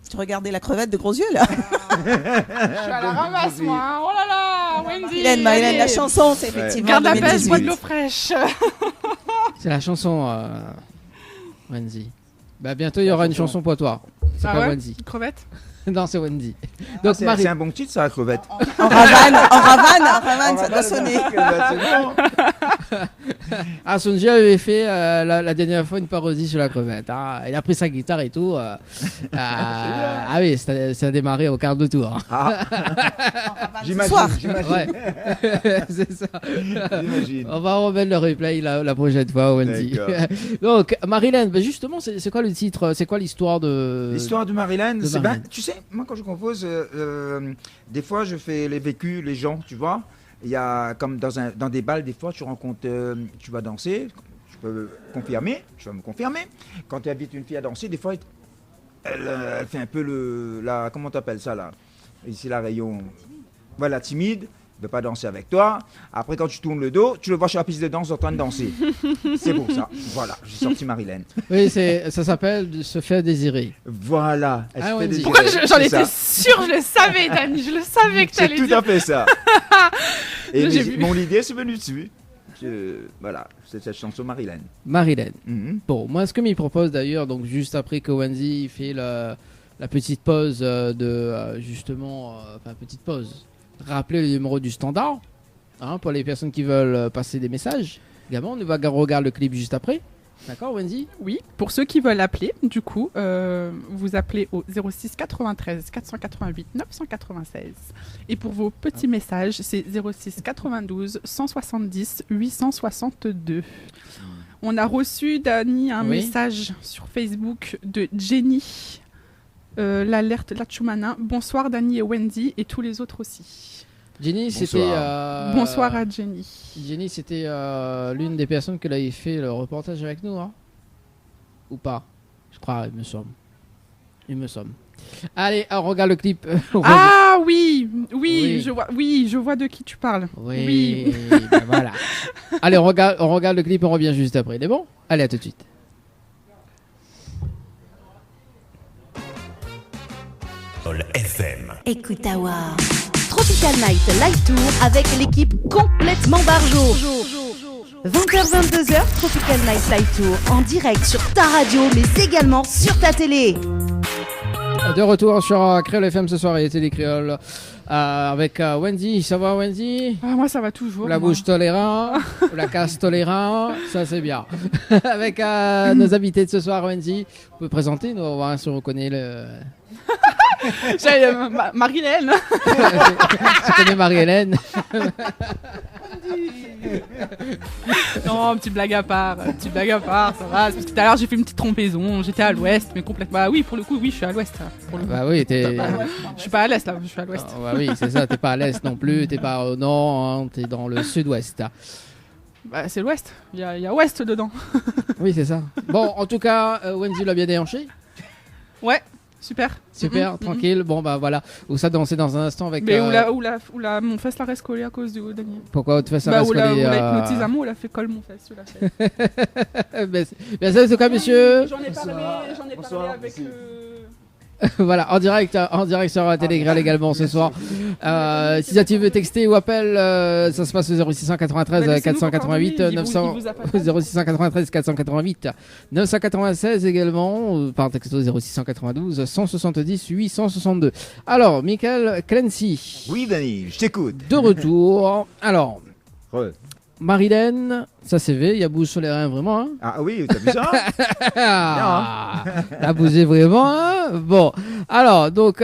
Tu regardais la crevette de gros yeux là. Je suis à la ramasse, moi. Oh là là, Wendy. Marilyn, la chanson, c'est effectivement. Garde la pêche, bois de l'eau fraîche. C'est la chanson, Wendy. Bah, bientôt, il y aura une chanson pour toi. C'est pas Wendy. Crevette? Non, c'est Wendy. Donc, c'est un bon titre, ça, la crevette. En ravane, ça doit sonner. Sonji avait fait la dernière fois une parodie sur la crevette. Hein. Il a pris sa guitare et tout. Oui, ça a démarré au quart de tour. J'imagine. Ouais. C'est ça. J'imagine. On va remettre le replay la prochaine fois, Wendy. Donc, Marilyn, justement, c'est quoi le titre? C'est quoi l'histoire de... L'histoire de Marilyn, tu sais, moi quand je compose, des fois je fais les vécus, les gens, tu vois. Il y a comme dans des balles, des fois tu rencontres, tu vas danser, tu vas me confirmer. Quand tu invites une fille à danser, des fois elle fait un peu comment t'appelles ça là? Ici la rayon, voilà, timide. De pas danser avec toi. Après, quand tu tournes le dos, tu le vois sur la piste de danse en train de danser. C'est pour ça. Voilà, j'ai sorti Marilyn. Oui, ça s'appelle se faire désirer. Voilà. Pourquoi j'en étais sûre, je le savais, Dani, je le savais que tu allais dire. C'est tout à fait ça. Et mon idée, c'est venu dessus. Voilà, c'est cette chanson Marilyn. Marilyn. Bon, moi, ce que m'y propose d'ailleurs, donc juste après que Wendy fait la petite pause petite pause. Rappeler le numéro du standard pour les personnes qui veulent passer des messages. Également, on va regarder le clip juste après. D'accord, Wendy? Oui, pour ceux qui veulent appeler, du coup, vous appelez au 06 93 488 996. Et pour vos petits messages, c'est 06 92 170 862. On a reçu, Dani, un message sur Facebook de Jenny. L'alerte Lachumana. Bonsoir Dani et Wendy et tous les autres aussi. Jenny, c'était... Bonsoir à Jenny. Jenny, c'était l'une des personnes qui avait fait le reportage avec nous, hein? Ou pas? Je crois, il me semble. Allez, on regarde le clip. Oui, je vois de qui tu parles. Oui. Ben voilà. Allez, on regarde le clip, on revient juste après. C'est bon? Allez, à tout de suite. FM. Écoute Awa. Tropical Night Live Tour avec l'équipe complètement barjo. 20h-22h, Tropical Night Live Tour en direct sur ta radio mais également sur ta télé. De retour sur Créole FM ce soir et Télé Créole avec Wendy. Ça va Wendy? Moi ça va toujours. La bouche tolérant, la casse tolérant, ça c'est bien. Avec nos invités de ce soir, Wendy. Vous pouvez présenter, nous on va voir si on reconnaît le... Marie-Hélène. Tu connais Marie-Hélène? Non, petite blague à part, ça va. Parce que tout à l'heure j'ai fait une petite trompaison, j'étais à l'ouest, mais complètement. Bah oui, pour le coup, oui, je suis à l'ouest. Bah oui, t'es. Je suis pas à l'est là, je suis à l'ouest. Bah oui, c'est ça, t'es pas à l'est non plus, t'es pas au nord, hein, t'es dans le sud-ouest. Bah c'est l'ouest, il y a ouest dedans. Oui, c'est ça. Bon, en tout cas, Wendy l'a bien déhanché. Ouais. Super, tranquille. Bon bah voilà, où ça danser dans un instant avec. Mais mon fesse la reste collée à cause de Daniel. Pourquoi votre fesse la reste collée? Où la hypnotise à moi, où la fait colle mon fesse. Mais ça c'est quoi, monsieur? J'en ai parlé avec. Voilà, en direct sur Télégramme également ce soir. Si tu veux texter ou appel, ça se passe au 0693 488 900 0693 488 996 également par texto 0692 170 862. Alors, Michael Clancy. Oui, Dani, je t'écoute. De retour. Alors, Marilène, ça c'est V, il y a bougé sur les reins vraiment. Hein. Ah oui, t'as vu ça? Il a bougé vraiment. Hein. Bon, alors, donc,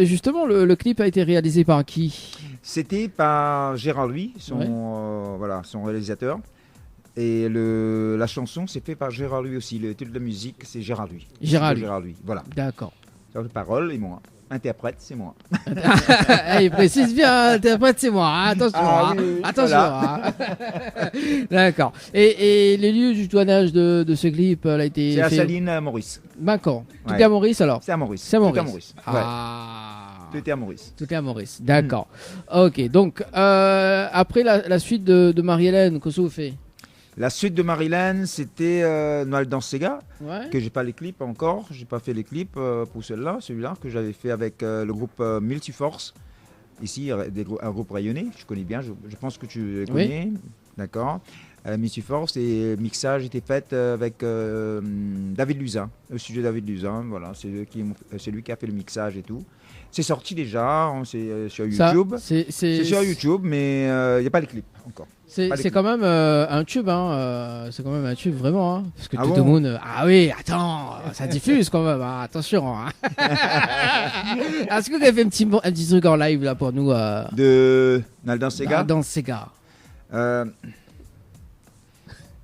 justement, le clip a été réalisé par qui? C'était par Gérard Louis, son réalisateur. Et la chanson, c'est fait par Gérard Louis aussi. Le titre de la musique, c'est Gérard Louis. Gérard Louis, voilà. D'accord. Les paroles et moi. Interprète, c'est moi. Il précise bien, interprète, c'est moi. Hein. Attention. Attention. Voilà. D'accord. Et les lieux du tournage de ce clip, a été c'est fait... à Saline, Maurice. D'accord. Tout est à Maurice alors? C'est à Maurice. C'est à Maurice. Tout à Maurice. Tout est à Maurice. Tout est à Maurice. D'accord. Ok. Donc, après la suite de Marie-Hélène, qu'est-ce que vous faites? La suite de Marilyn, c'était Noël dans Sega, que j'ai pas les clips encore. J'ai pas fait les clips pour celui-là que j'avais fait avec le groupe Multiforce. Ici, un groupe rayonné, je connais bien, je pense que tu le connais. Oui. D'accord. Multiforce et mixage était fait avec David Luzin, au studio David Luzin. Voilà, c'est lui qui a fait le mixage et tout. C'est sorti déjà, c'est sur YouTube. C'est sur YouTube, mais il n'y a pas les clips encore. C'est quand même un tube, hein. C'est quand même un tube vraiment, hein. Parce que tout le monde. Ah oui, attends, ça diffuse quand même. Hein, attention. Hein. Est-ce que vous avez fait un petit truc en live là pour nous de Naldan Sega. Dans Sega.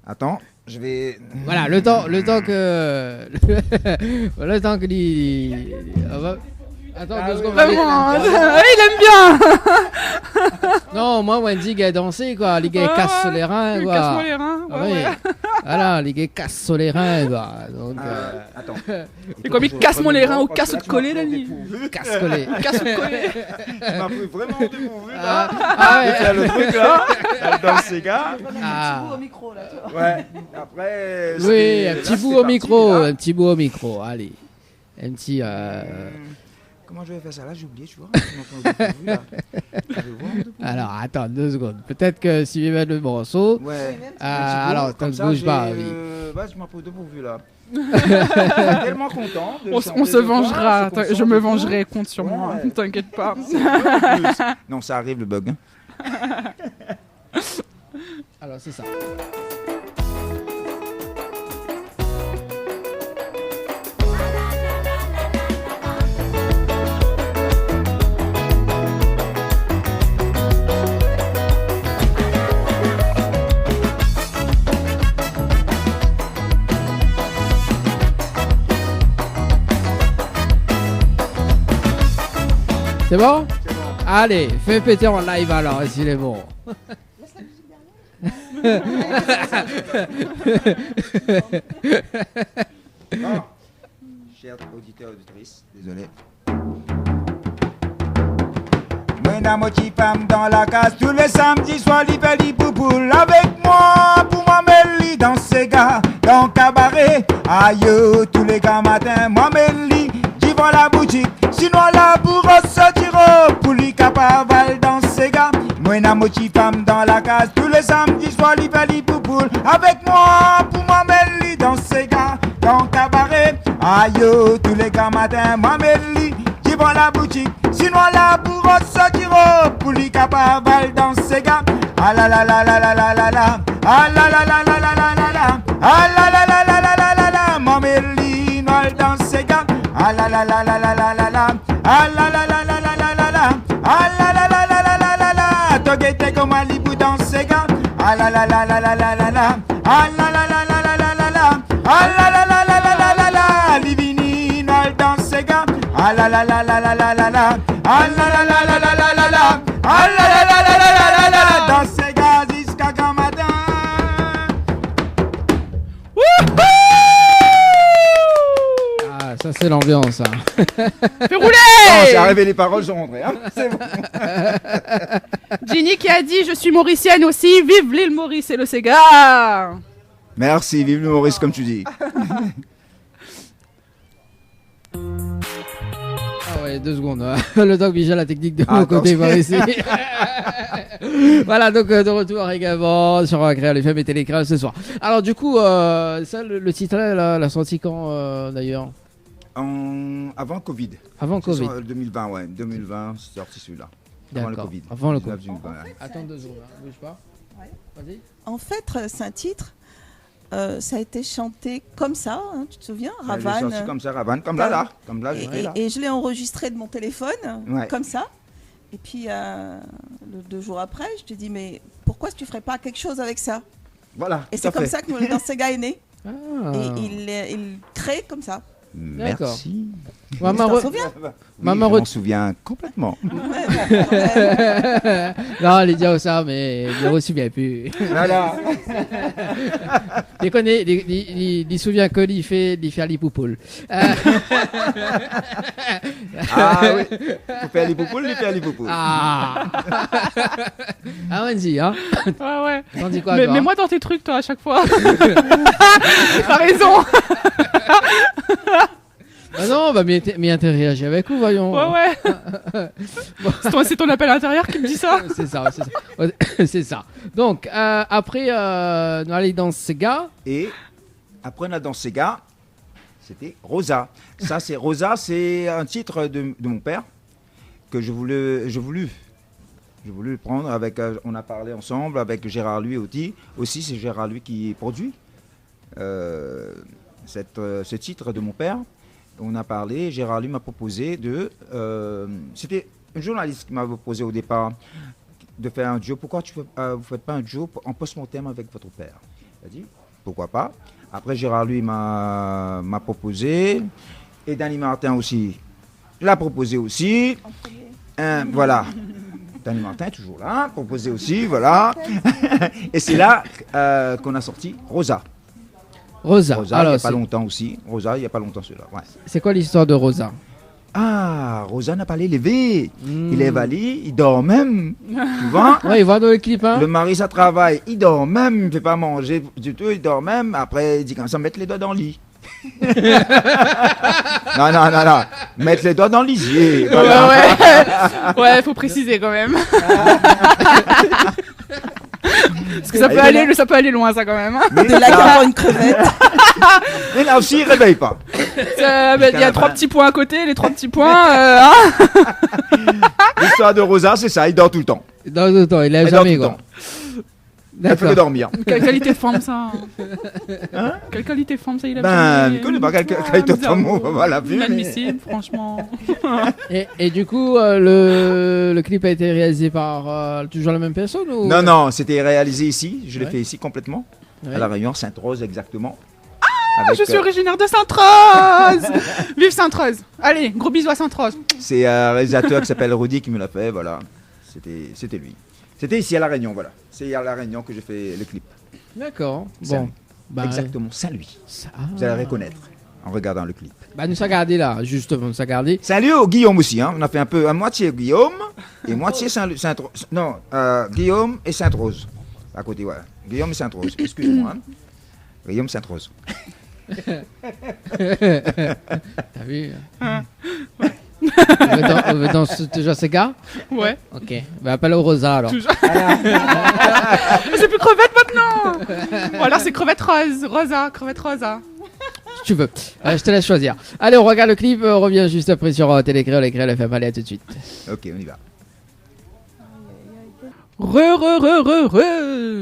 Attends, je vais. Voilà, le temps que Attends, 2 secondes. Il aime bien. Non, moi, Wendy, il a dansé, quoi. Les gars, cassent sur les reins, quoi. Casse-moi les reins. Ouais. Voilà, les gars, cassent sur les reins, quoi. Donc, attends. Et comme il casse-moi les reins ou casse de coller, Dani. Casse-coller. Casse de coller. Tu m'as pris vraiment dépourvu, là. Ah ouais. C'est le truc, là. Dans ces gars. Un petit bout au micro, là, tu vois. Ouais. Après. Oui, un petit bout au micro. Un petit bout au micro. Allez. Un petit. Comment je vais faire ça là? J'ai oublié, tu vois. Alors, attends 2 secondes. Peut-être que si je vais mettre le morceau. Ouais. Alors, t'en bouge pas. Oui. Je m'en pose dépourvu là. Je suis tellement content. On se vengera. Je me vengerai, compte sur moi. Ne t'inquiète pas. Non, ça arrive le bug. Alors, c'est ça. C'est bon? Allez, fais péter en live alors, s'il est bon. Bon. Chers auditeurs et auditrices, désolé. Moi, la moitié femme dans la case, tous les samedis soirs, l'hiver, poupoule. Avec moi, pour moi, Mélie, dans ces gars, dans le cabaret. Aïe, tous les gars matins, moi, Mélie, j'y vais la boutique. Sinon, la bourre sortira pour les capaval dans ces gars. Moi, la moitié femme dans la case, tous les samedis soirs, l'hiver, poupoule. Avec moi, pour moi, Mélie, dans ces gars, dans le cabaret. Aïe, tous les gars matins, moi, Mélie, j'y vais la boutique. Sinon, la bourre sortira pour les capaval dans ces gars. Ah la la la la la la la la. Ah la la la la la la la la. Ah la la la la la la la la. Moi, Mélie, Noël dans ces gars. Ah la la la la la la la la. Ah la la la la la la la la. Ah la la la la la la la la. Toguete comme un libou dans ces gars. Ah la la la la la la la la. Ah la la la la la la la la. Ah la la la la la la la la. Livini Noël dans ces gars. Ah la la la la la la la la. Ah la la la la la la la la. Ah la la la la la la la la. Dans ces gars jusqu'à grand matin. Ah, ça c'est l'ambiance. Hein. Fais rouler. C'est arrivé, les paroles sont rentrées. Hein. C'est bon. Ginny qui a dit je suis mauricienne aussi, vive l'île Maurice et le Sega. Merci, vive le Maurice comme tu dis. Ah ouais, 2 secondes. Hein. Le temps que Michel la technique de mon côté va ici. Voilà, donc de retour également sur Créa les femmes et Télécrans ce soir. Alors du coup, ça, le titre l'a sorti quand d'ailleurs? Avant Covid. Avant Covid. 2020, ouais. 2020, c'est sorti celui-là. Avant le Covid. Avant le Covid. Ouais. Attends 2 secondes, hein. Bouge pas. Vas-y. En fait, c'est un titre. Ça a été chanté comme ça, hein, tu te souviens, Ravane. Comme ça, Ravane, comme là. Et je l'ai enregistré de mon téléphone, comme ça. Et puis, 2 jours après, je te dis, mais pourquoi tu ne ferais pas quelque chose avec ça? Voilà. Et c'est comme ça que Dans Sega est né. Ah. Et il crée comme ça. Merci. Maman, je m'en souviens complètement. Non, Lydia ça, mais il ne se souvient plus. Voilà. Il connaît, il se souvient que il fait l'hippopoule. Ah oui. Il fait l'hippopoule. Ah, vas-y, hein. Ouais. T'en dis quoi, mais moi dans tes trucs, toi, à chaque fois. T'as raison. Ah non, mais interagis avec nous, voyons. Ouais. Bon. C'est ton appel intérieur qui me dit ça. C'est ça. Donc, après, nous allons dans Sega. Et après, on a dans Sega, c'était Rosa. Rosa, c'est un titre de mon père que je voulais le prendre avec. On a parlé ensemble avec Gérard Louis aussi. C'est Gérard Louis qui produit ce titre de mon père. On a parlé, Gérard Louis m'a proposé c'était un journaliste qui m'a proposé au départ de faire un duo. Pourquoi vous ne faites pas un duo en post-mortem avec votre père? Il a dit, pourquoi pas. Après, Gérard Louis m'a proposé. Et Danny Martin aussi l'a proposé aussi. Voilà. Danny Martin est toujours là, proposé aussi, voilà. Et c'est là qu'on a sorti Rosa. Rosa, alors, il n'y a pas longtemps aussi. Rosa, il n'y a pas longtemps celui-là. Ouais. C'est quoi l'histoire de Rosa? Ah, Rosa n'a pas les levé. Il est valide, il dort même. Tu vois? Ouais, il va dans le clip. Hein? Le mari, ça travaille, il dort même, il ne fait pas manger du tout, il dort même. Après, il dit quand ça, mettre les doigts dans le lit. non. Mettre les doigts dans lisier. Voilà. Ouais, faut préciser quand même. Parce que ça peut aller loin, ça, quand même. Mais de là qu'avoir une crevette. Mais là aussi, il ne réveille pas. Il y a 3 petits points à côté, les 3 petits points. L'histoire de Rosa, c'est ça, il dort tout le temps. Il dort tout le temps, il lève jamais, quoi. Elle fait que dormir. Quelle qualité de femme, ça? Hein? Quelle qualité de femme, ça, il a je ne connais pas quelle qualité de femme, on va la vue. Inadmissible, franchement. Et du coup, le clip a été réalisé par toujours la même personne ou... Non, c'était réalisé ici. Je l'ai fait ici complètement. À La Réunion, Sainte-Rose, exactement. Ah, je suis originaire de Sainte-Rose. Vive Sainte-Rose. Allez, gros bisous à Sainte-Rose. C'est un réalisateur qui s'appelle Rudy qui me l'a fait, voilà. C'était lui. C'était ici à La Réunion, voilà. C'est à La Réunion que j'ai fait le clip. D'accord. Bon. Exactement, c'est lui. Vous allez reconnaître en regardant le clip. Nous sommes gardés là, justement, nous sommes gardés. Salut au Guillaume aussi, hein. On a fait un peu à moitié Guillaume et moitié Sainte-Rose. Non, Guillaume et Sainte-Rose. À côté, voilà. Guillaume et Sainte-Rose, excuse-moi. Hein. Guillaume Sainte-Rose. T'as vu? On veut dans toujours ces gars? Ouais. Ok. Appelle au Rosa alors. Toujours. C'est plus crevette maintenant. Ou alors c'est crevette rose. Crevette rosa. Si tu veux. Je te laisse choisir. Allez, on regarde le clip. On revient juste après sur Télécréole. Les Créoles FM. Allez, à tout de suite. Ok, on y va.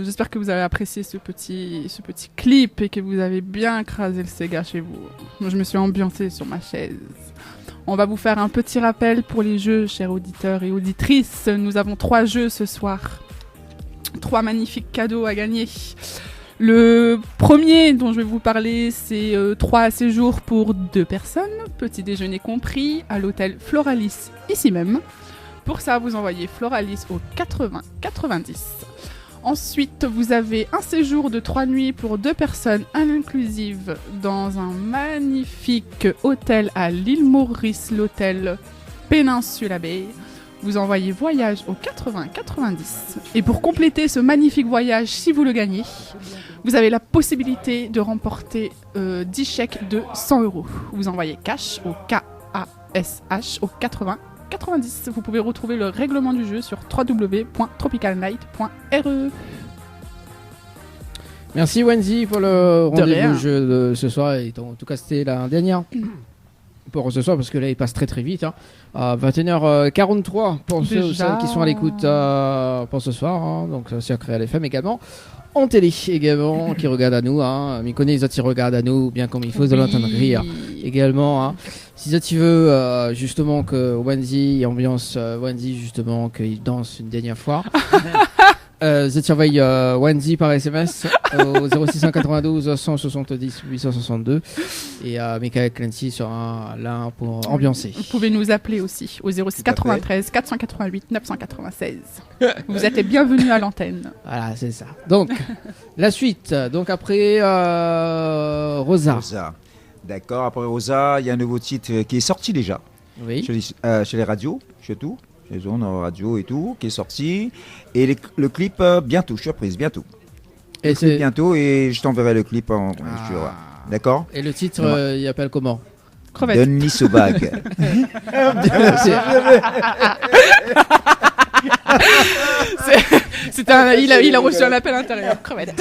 J'espère que vous avez apprécié ce petit clip et que vous avez bien écrasé le Sega chez vous. Moi, je me suis ambiancée sur ma chaise. On va vous faire un petit rappel pour les jeux, chers auditeurs et auditrices. Nous avons 3 jeux ce soir. 3 magnifiques cadeaux à gagner. Le premier dont je vais vous parler, c'est 3 séjours pour 2 personnes, petit déjeuner compris, à l'hôtel Floralis, ici même. Pour ça, vous envoyez Floralis au 80 90. Ensuite, vous avez un séjour de 3 nuits pour 2 personnes à l'inclusive dans un magnifique hôtel à l'île Maurice, l'hôtel Péninsula Bay. Vous envoyez voyage au 80 90. Et pour compléter ce magnifique voyage, si vous le gagnez, vous avez la possibilité de remporter 10 chèques de 100 €. Vous envoyez cash au KASH au 80 90. Vous pouvez retrouver le règlement du jeu sur www.tropicalnight.re. Merci Wendy pour le rendez-vous jeu de ce soir. Et en tout cas, c'était la dernière. pour ce soir, parce que là il passe très très vite. 21h43 pour ceux qui sont à l'écoute pour ce soir. Donc sur Créa FM également. En télé également, qui regardent à nous. Mikoné, les autres ils regardent à nous, bien comme il faut, de l'entendre rire également. Si tu veux justement que Wendy, ambiance Wendy justement, qu'il danse une dernière fois. Je t'envoie Wendy par SMS au 0692 170 862 et Michael Clancy sera là pour ambiancer. Vous pouvez nous appeler aussi au 06 93 488 996. Vous êtes les bienvenus à l'antenne. Voilà, c'est ça. Donc, la suite. Donc après Rosa. D'accord, après Rosa, il y a un nouveau titre qui est sorti déjà. Oui. Chez les radios, chez tout. Les zones radio et tout, qui est sorti. Et le clip, bientôt, surprise, bientôt. Et c'est bientôt, et je t'enverrai le clip. D'accord. Et le titre, il appelle comment? Crevette. Denis Sobag. Il a reçu un appel intérieur. Crevette.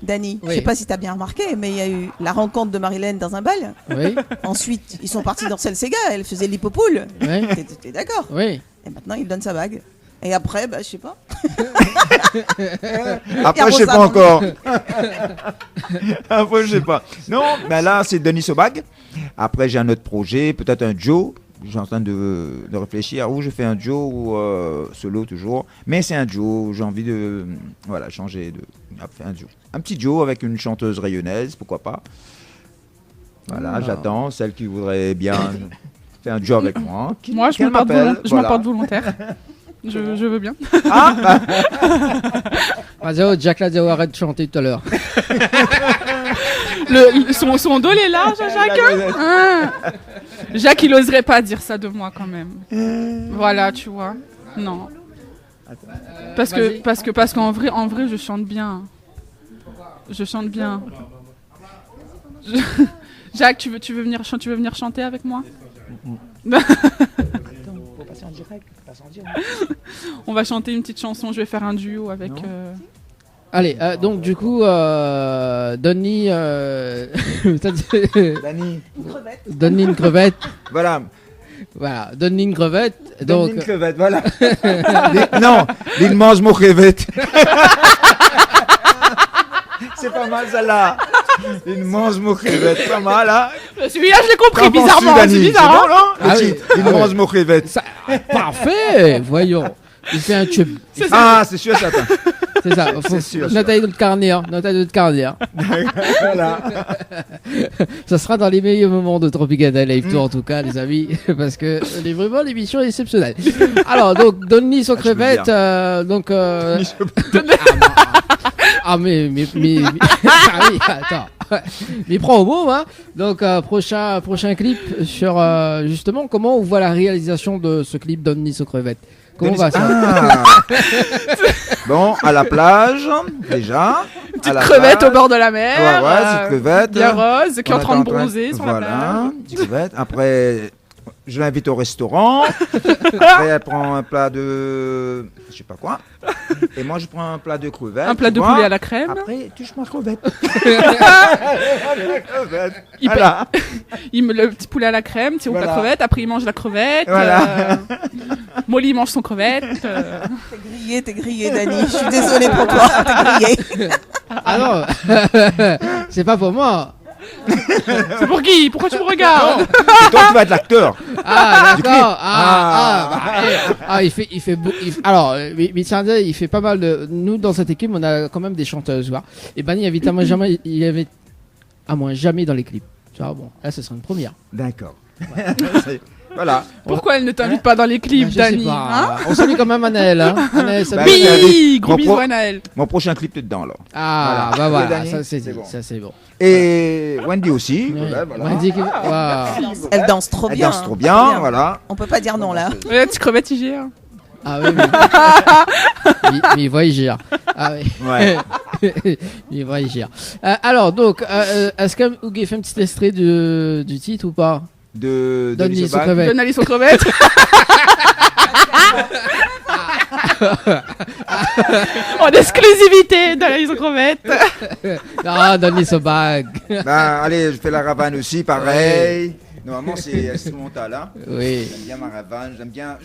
Dani, je sais pas si tu as bien remarqué, mais il y a eu la rencontre de Marilyn dans un bal. Oui. Ensuite, ils sont partis dans Celle Sega, elle faisait l'hippopoule. Oui. T'es d'accord? Oui. Et maintenant, il donne sa bague. Et après, je sais pas. Après, je sais pas encore. Après, je sais pas. Non, mais là, c'est Denis Sobag. Après, j'ai un autre projet, peut-être un duo. Je suis en train de réfléchir où je fais un duo ou solo toujours. Mais c'est un duo. J'ai envie de changer de faire un duo. Un petit duo avec une chanteuse rayonnaise, pourquoi pas. Voilà, j'attends celle qui voudrait bien faire un duo avec moi. Moi, je m'apporte volontaire. Je veux bien. Jack l'a dit, arrête de chanter tout à l'heure. Son dos est large, Jacques. Jacques, il oserait pas dire ça de moi quand même. Voilà, tu vois. Non. Parce qu'en vrai, je chante bien. Jacques, tu veux venir chanter avec moi? On va chanter une petite chanson. Je vais faire un duo avec. Allez, donc du coup, donne-lui donne-lui une crevette. Voilà, donne-lui une crevette. Donne-lui une crevette, voilà. Non, il mange mon crevette. C'est pas mal celle-là. Il mange mon crevette, pas mal là. Celui-là, je l'ai compris bizarrement. C'est bizarre. Bon, il mange mon crevette. Parfait, voyons. Il fait un tube. C'est sûr, ça. C'est ça. C'est sûr. Notez notre carnet. Voilà. Ça sera dans les meilleurs moments de Tropicana Live Tour en tout cas, les amis, parce que vraiment l'émission est exceptionnelle. Alors donc donne-lui son crevette. Oui, attends. Mais prends au mot, Donc prochain clip sur justement comment on voit la réalisation de ce clip donne-lui son crevette. Comment va ça? Bon, à la plage, déjà. Petite crevette au bord de la mer. Petite crevette. Bien rose, qui est en train de bronzer sur la plage. Voilà, petite crevette. Après, je l'invite au restaurant. Après, elle prend un plat de... je sais pas quoi. Et moi, je prends un plat de crevettes. Un plat de poulet à la crème. Après, touche ma crevette. Il me le petit poulet à la crème, petit la crevette. Après, il mange la crevette. Voilà. Molly mange son crevette. T'es grillé, Dani. Je suis désolée pour toi. T'es grillé. Ah non, c'est pas pour moi. C'est pour qui? Pourquoi tu me regardes? C'est toi qui vas être l'acteur. Ah d'accord. Alors, Mitsanda, il fait pas mal de. Nous dans cette équipe, on a quand même des chanteuses, vois. Et Bani invite à moins jamais dans les clips. Tu vois, bon, là, ce sera une première. D'accord. Voilà. Pourquoi elle ne t'invite pas dans les clips, Dani? On salue quand même Anaël. Oui, gros bisous Anaël. Mon prochain clip, t'es dedans, alors. Ah, voilà. Bah voilà, ça c'est bon. Ça c'est bon. Et Wendy aussi. Oui. Voilà. Wendy, elle danse trop bien. Elle danse trop bien, voilà. On peut pas dire non là. La petite crevette IGR. Ah oui, mais il voit, il gère. Ah oui. Ouais. Il voit, il gère. Alors, donc, est-ce que vous fait un petit extrait du titre ou pas? Donne-lui son crevette. Donne-lui son crevette. En exclusivité, donne-lui son crevette. Ah, donne-lui son bague. Allez, je fais la ravane aussi, pareil. Normalement, c'est instrumental. Hein. Oui. J'aime bien ma ravane, j'aime bien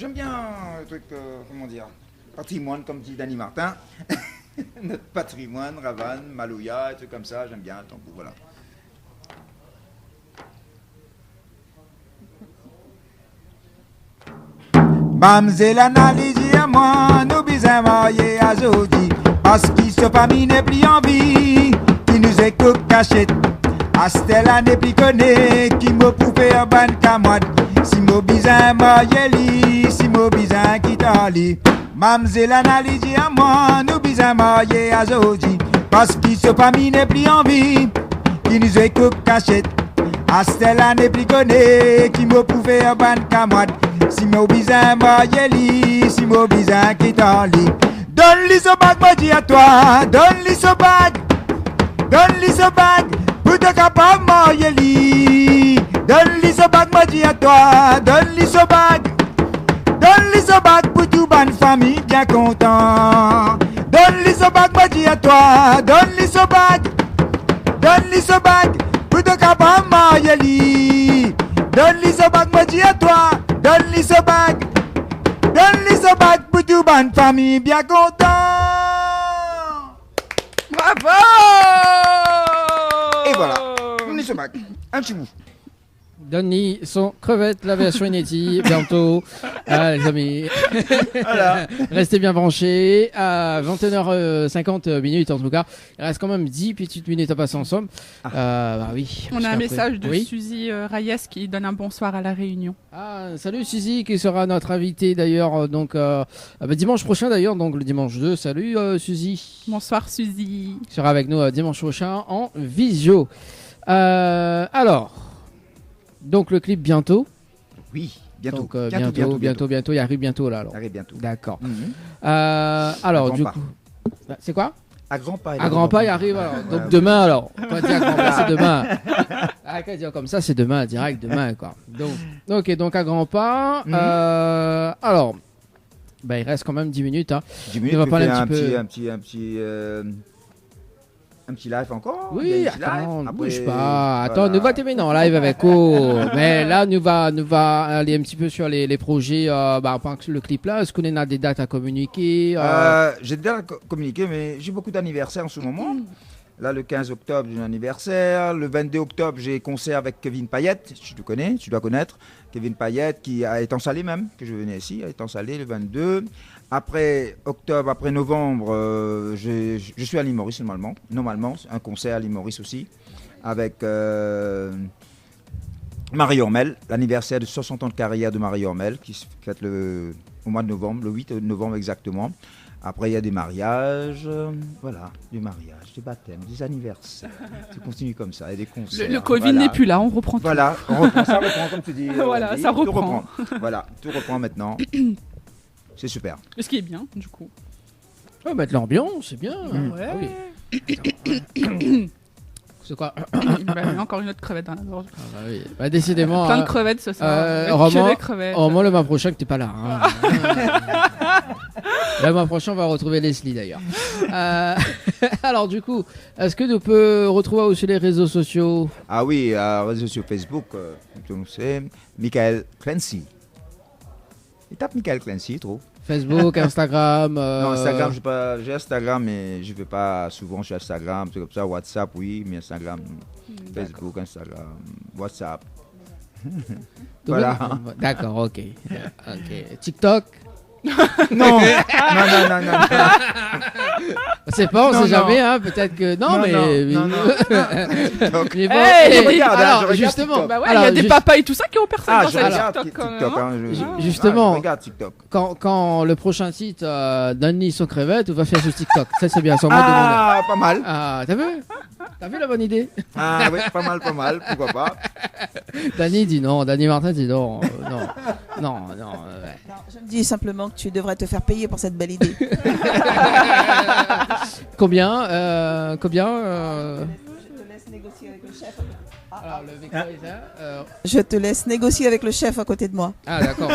le truc, comment dire, patrimoine, comme dit Danny Martin. Notre patrimoine, ravane, malouya, et trucs comme ça, j'aime bien. Donc voilà. Mamzelle analyse à moi, nous bisons marier à Jodi, parce qu'il se pas mis n'est plus en vie, qui nous est que cachette. Astella n'est plus connu, qui m'a poupé en ban camarade. Si m'a bisons marier li, si m'a bisons quitter li. Mamzelle analyse à moi, nous bisons marier à Jodi, parce qu'il se pas mis n'est plus en vie, qui nous est que cachette. Astella n'est plus connu, qui m'a poupé en ban camarade. Si mon bizarre marieli, si mon bizarre qui t'en lit. Donne-lui ce bague, moi dis à toi. Donne-lui ce bague. Donne-lui ce bague. Pour te capable marieli. Donne-lui ce bague, moi dis à toi. Donne-lui ce bague. Donne-lui ce bague pour tout bonne famille bien content. Donne-lui ce bague, moi dis à toi. Donne-lui ce bague. Donne-lui ce bague. Pour te capable marieli. Donne-lui ce bague, moi dis à toi. Donne-lui ce bague. Donne-lui ce bague pour tout bonne famille bien content. Bravo. Et voilà. Donne-lui ce bague. Un petit bout. Donne-lui son crevette, la version inédite, bientôt. Les amis. Voilà. Restez bien branchés. À 21h50 minutes, en tout cas. Il reste quand même 10 petites minutes à passer ensemble. Bah oui. On a un message de Suzy Reyes qui donne un bonsoir à la Réunion. Ah, salut Suzy, qui sera notre invitée d'ailleurs. Donc, dimanche prochain d'ailleurs, donc le dimanche 2. Salut Suzy. Bonsoir Suzy. Qui sera avec nous dimanche prochain en visio. Alors. Donc le clip bientôt. Oui, bientôt. Donc bientôt. Il arrive bientôt là. Alors. Il arrive bientôt. D'accord. Alors du coup, c'est quoi? À grands pas. À grands pas, il arrive alors. Donc demain alors. On va dire à grands pas, c'est demain. Quand dire comme ça, c'est demain, direct demain quoi. Donc, ok, donc à grands pas. Alors, il reste quand même 10 minutes. Hein. 10 minutes. On va parler un petit live encore. Oui, attends, ne bouge pas. Attends, nous va terminer en live avec eux. Mais là, nous va aller un petit peu sur les projets. Le clip là, est-ce qu'on a des dates à communiquer? J'ai des dates à communiquer, mais j'ai beaucoup d'anniversaires en ce moment. Là, le 15 octobre, j'ai un anniversaire. Le 22 octobre, j'ai concert avec Kevin Payette. Tu dois connaître. Kevin Payette, qui est en Salé même, que je venais ici, est en Salé le 22. Après octobre, après novembre, je suis à l'île Maurice normalement, un concert à l'île Maurice aussi, avec Marie Ormel, l'anniversaire de 60 ans de carrière de Marie Ormel, qui se fête au mois de novembre, le 8 novembre exactement. Après, il y a des mariages, des baptêmes, des anniversaires. Ça continue comme ça, et des concerts. Le Covid n'est plus là, on reprend tout. Voilà, ça reprend comme tu dis. Voilà, ça reprend. Tout reprend maintenant. C'est super. Ce qui est bien, du coup. Ouais, mettre l'ambiance, c'est bien. Ouais. Oui. C'est quoi? Il y a encore une autre crevette dans la gorge. Oui. Décidément. Plein de crevettes ce soir. Romain, le mois prochain que t'es pas là. Hein. Le mois prochain, on va retrouver Leslie d'ailleurs. Alors du coup, est-ce que nous peut retrouver aussi les réseaux sociaux? Ah oui, réseaux sociaux Facebook, c'est Michael Clancy. Il tape Michael Clancy, trop. Facebook, Instagram. Non, Instagram, j'ai Instagram, mais je ne vais pas souvent sur Instagram. C'est comme ça, WhatsApp, oui, mais Instagram, Facebook, Instagram, WhatsApp. Voilà. D'accord, ok. TikTok. Non. C'est pas, on sait jamais, hein, peut-être que non, mais regarde, justement, il y a des papas et tout ça qui ont personne dans TikTok. Justement, regarde TikTok. Quand le prochain site Danny son crevette, on va faire sur TikTok. Ça c'est bien, sans moi demander. Ah, pas mal. Ah, t'as vu la bonne idée? Ah oui, pas mal, pourquoi pas. Danny Martin dit non. Non, je me dis simplement que tu devrais te faire payer pour cette belle idée. Combien Je te laisse négocier avec le chef. Alors, le micro est là. Je te laisse négocier avec le chef à côté de moi. Ah, d'accord.